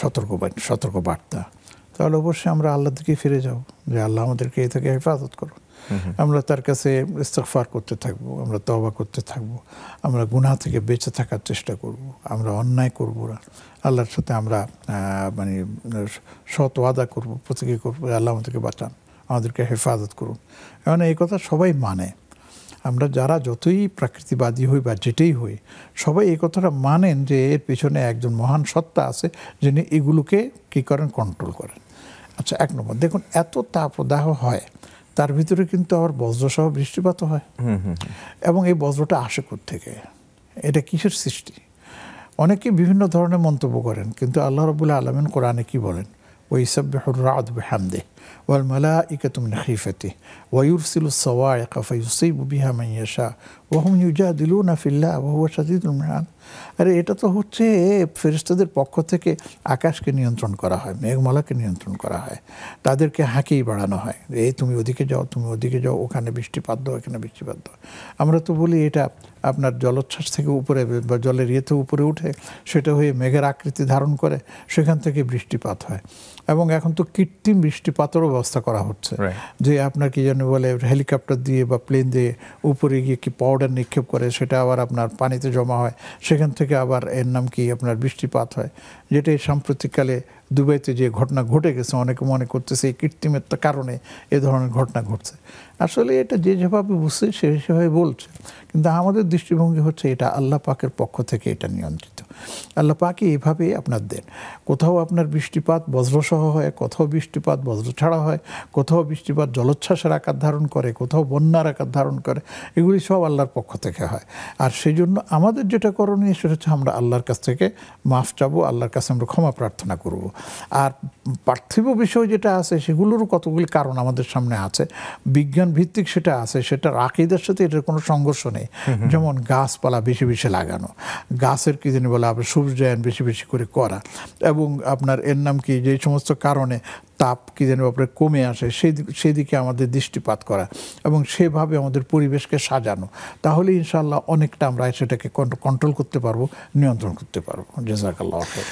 সতর্ক বার্তা, তাহলে অবশ্যই আমরা আল্লাহর দিকে ফিরে যাব যে আল্লাহ আমাদেরকে এ থেকে হেফাজত করুন। আমরা তার কাছে ইস্তিগফার করতে থাকবো, আমরা তওবা করতে থাকবো, আমরা গুনাহ থেকে বেঁচে থাকার চেষ্টা করব, আমরা অন্যায় করব না, আল্লাহর সাথে আমরা মানে সৎ ওয়াদা করবো, প্রতিজ্ঞা করবো আল্লাহ আমাদেরকে বাঁচান, আমাদেরকে হেফাজত করুন। কারণ এই কথা সবাই মানে, আমরা যারা যতই প্রাকৃতিবাদী হই বা যেটাই হই, সবাই এই কথাটা মানেন যে এর পিছনে একজন মহান সত্তা আছে যিনি এগুলোকে কী করেন, কন্ট্রোল করেন। আচ্ছা, 1 নম্বর দেখুন, এত তাপদাহ হয়, তার ভিতরে কিন্তু আবার বজ্রসহ বৃষ্টিপাত হয়। এবং এই বজ্রটা আসে কোত্থেকে, এটা কিসের সৃষ্টি? অনেকে বিভিন্ন ধরনের মন্তব্য করেন, কিন্তু আল্লাহ রাব্বুল আলামিন কোরআনে কি বলেন? ওয়াইসাব্বিহুর রা'দু বিহামদিহি ওয়াল মালাইকাতু মিন খিফাতিহি ওয়া ইউরসিলুস সাওয়া'iকা ফায়ুসিবু বিহা মান ইয়াশা ওয়া হুম ইউজাদিলুনা ফিল্লাহ ওয়া হুয়া শাদীদুল মিহান। আরে এটা তো হচ্ছে ফেরেশতাদের পক্ষ থেকে আকাশকে নিয়ন্ত্রণ করা হয়, মেঘমালাকে নিয়ন্ত্রণ করা হয়, তাদেরকে হাঁকিয়ে বাড়ানো হয়, এই তুমি ওদিকে যাও, তুমি ওদিকে যাও, ওখানে বৃষ্টিপাত দাও, এখানে বৃষ্টিপাত দাও। আমরা তো বলি এটা আপনার জলোচ্ছ্বাস থেকে উপরে বা জলের ইয়েতে উপরে উঠে সেটা হয়ে মেঘের আকৃতি ধারণ করে, সেখান থেকে বৃষ্টিপাত হয়। এবং এখন তো কৃত্রিম বৃষ্টিপাতেরও ব্যবস্থা করা হচ্ছে, যে আপনার কি জানি বলে হেলিকপ্টার দিয়ে বা প্লেন দিয়ে উপরে গিয়ে কি পাউডার নিক্ষেপ করে, সেটা আবার আপনার পানিতে জমা হয়, সেখান থেকে আবার এর নাম কি আপনার বৃষ্টিপাত হয়। যেটা এই সাম্প্রতিককালে দুবাইতে যে ঘটনা ঘটে গেছে, অনেকে মনে করতেছে এই কৃত্রিমতার কারণে এ ধরনের ঘটনা ঘটছে। আসলে এটা যে যেভাবে বুঝছে সে সেভাবে বলছে, কিন্তু আমাদের দৃষ্টিভঙ্গি হচ্ছে এটা আল্লাহ পাকের পক্ষ থেকে এটা নিয়ন্ত্রিত। আল্লাহ পাকই এভাবে আপনার দেন। কোথাও আপনার বৃষ্টিপাত বজ্রসহ হয়, কোথাও বৃষ্টিপাত বজ্র ছাড়া হয়, কোথাও বৃষ্টিপাত জলোচ্ছ্বাসের আকার ধারণ করে, কোথাও বন্যার আকার ধারণ করে, এগুলি সব আল্লাহর পক্ষ থেকে হয়। আর সেই জন্য আমাদের যেটা করণীয় সেটা হচ্ছে আমরা আল্লাহর কাছ থেকে মাফ চাবো, আল্লাহর কাছে আমরা ক্ষমা প্রার্থনা করব। আর পার্থিব বিষয় যেটা আছে সেগুলোরও কতগুলি কারণ আমাদের সামনে আছে, বিজ্ঞান ভিত্তিক সেটা আছে, সেটার আকীদার সাথে এটার কোনো সংঘর্ষ নেই। যেমন গাছপালা বেশি বেশি লাগানো, গাছের কি জানি বলে আবার সূর্যায়ন বেশি বেশি করে করা, এবং আপনার এর নাম কি যে সমস্ত কারণে তাপ কি যেন আপনার কমে আসে সেই দিকে আমাদের দৃষ্টিপাত করা এবং সেভাবে আমাদের পরিবেশকে সাজানো, তাহলে ইনশাআল্লাহ অনেকটা আমরা সেটাকে কন্ট্রোল করতে পারবো, নিয়ন্ত্রণ করতে পারবো। জাযাকাল্লাহু খাইর।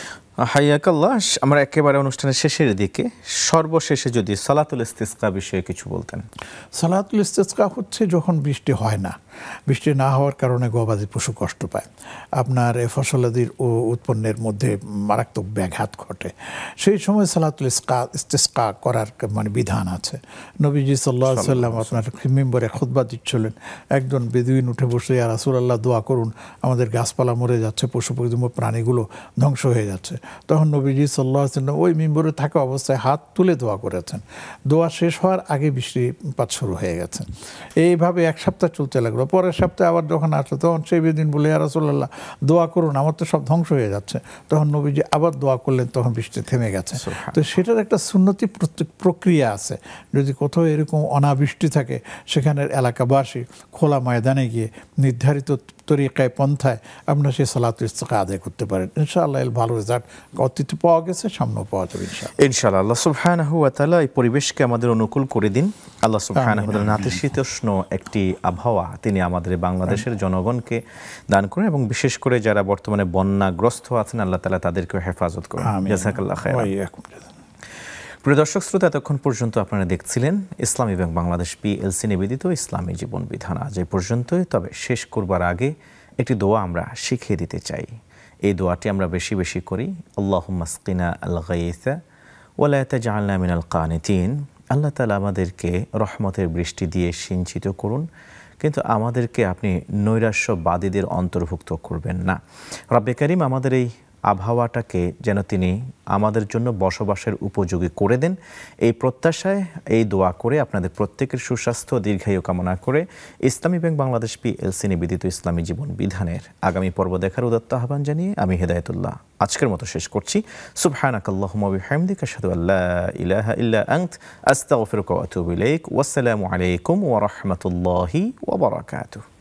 হাইয়াকাল্লাহ। আমরা একেবারে অনুষ্ঠানের শেষের দিকে, সর্বশেষে যদি সালাতুল ইস্তিসকা বিষয়ে কিছু বলতেন। সালাতুল ইস্তিসকা হচ্ছে যখন বৃষ্টি হয় না, বৃষ্টি না হওয়ার কারণে গবাদি পশু কষ্ট পায়, আপনার ফসলাদির ও উৎপন্নের মধ্যে মারাত্মক ব্যাঘাত ঘটে, সেই সময় সালাতুল ইস্তিসকা করার মানে বিধান আছে। নবীজি সাল্লাল্লাহু আলাইহি ওয়াসাল্লাম আপনার মিম্বরে খুতবা দিচ্ছিলেন, একজন বেদুইন উঠে বসে ইয়া রাসূলুল্লাহ দোয়া করুন, আমাদের গাছপালা মরে যাচ্ছে, পশু প্রাণীগুলো ধ্বংস হয়ে যাচ্ছে। তখন নবীজি সাল্লাল্লাহু আলাইহি ওয়াসাল্লাম ওই মিম্বরে থাকা অবস্থায় হাত তুলে দোয়া করেছেন। দোয়া শেষ হওয়ার আগে বৃষ্টিপাত শুরু হয়ে গেছে। এইভাবে 1 সপ্তাহ চলতে লাগলো। পরের সপ্তাহে আবার যখন আসলো তখন সেই বেদিন বলে ইয়া রাসূলুল্লাহ দোয়া করুন, আমার তো সব ধ্বংস হয়ে যাচ্ছে। তখন নবীজি আবার দোয়া করলেন, তখন বৃষ্টি থেমে গেছে। তো সেটার একটা সুন্নতি প্রক্রিয়া আছে। যদি কোথাও এরকম অনাবৃষ্টি থাকে, সেখানের এলাকাবাসী খোলা ময়দানে গিয়ে নির্ধারিত তরিকায় পন্থায় আপনার সেই সালাতুল ইস্তিসকা আদায় করতে পারেন। ইনশাআল্লাহ এর ভালো রেজাল্ট অতীতে পাওয়া গেছে, সামনেও পাওয়া যাবে ইনশাআল্লাহ। আল্লাহ সুবহানাহু ওয়া তাআলা এই পরিবেশকে আমাদের অনুকূল করে দিন। আল্লাহ সুবহানাহু ওয়া তাআলা নাতিশীতোষ্ণ একটি আবহাওয়া তিনি আমাদের বাংলাদেশের জনগণকে দান করুন, এবং বিশেষ করে যারা বর্তমানে বন্যাগ্রস্ত আছেন আল্লাহ তাআলা তাদেরকেও হেফাজত করুন। জাযাকাল্লাহ খাইরান। প্রিয় দর্শক শ্রোতা, এতক্ষণ পর্যন্ত আপনারা দেখছিলেন ইসলামী ব্যাংক বাংলাদেশ পিএলসি নিবেদিত ইসলামী জীবন বিধান। আজ এই পর্যন্তই। তবে শেষ করবার আগে একটি দোয়া আমরা শিখিয়ে দিতে চাই। এই দোয়াটি আমরা বেশি বেশি করি। আল্লাহুম্মা আসকিনা আল গাইসা ওয়া লা তাজআলনা মিনাল কানিতিন। আল্লাহ তাআলা আমাদেরকে রহমতের বৃষ্টি দিয়ে সিঞ্চিত করুন, কিন্তু আমাদেরকে আপনি নৈরাশ্যবাদীদের অন্তর্ভুক্ত করবেন না। রব্বে কারীম আমাদের এই আবহাওয়াটাকে যেন তিনি আমাদের জন্য বসবাসের উপযোগী করে দেন, এই প্রত্যাশায় এই দোয়া করে আপনাদের প্রত্যেকের সুস্বাস্থ্য দীর্ঘায়ু কামনা করে ইসলামী ব্যাংক বাংলাদেশ PLC নিবেদিত ইসলামী জীবন বিধানের আগামী পর্ব দেখার উদাত্ত আহ্বান জানিয়ে আমি হেদায়েতুল্লাহ আজকের মতো শেষ করছি। সুবহানাকাল্লাহুম্মা ওয়া বিহামদিকা আশহাদু আল্লা ইলাহা ইল্লা আনত আস্তাগফিরুকা ওয়া আতুবু ইলাইক। ওয়াসসালামু আলাইকুম ওয়া রাহমাতুল্লাহি ওয়া বারাকাতুহু।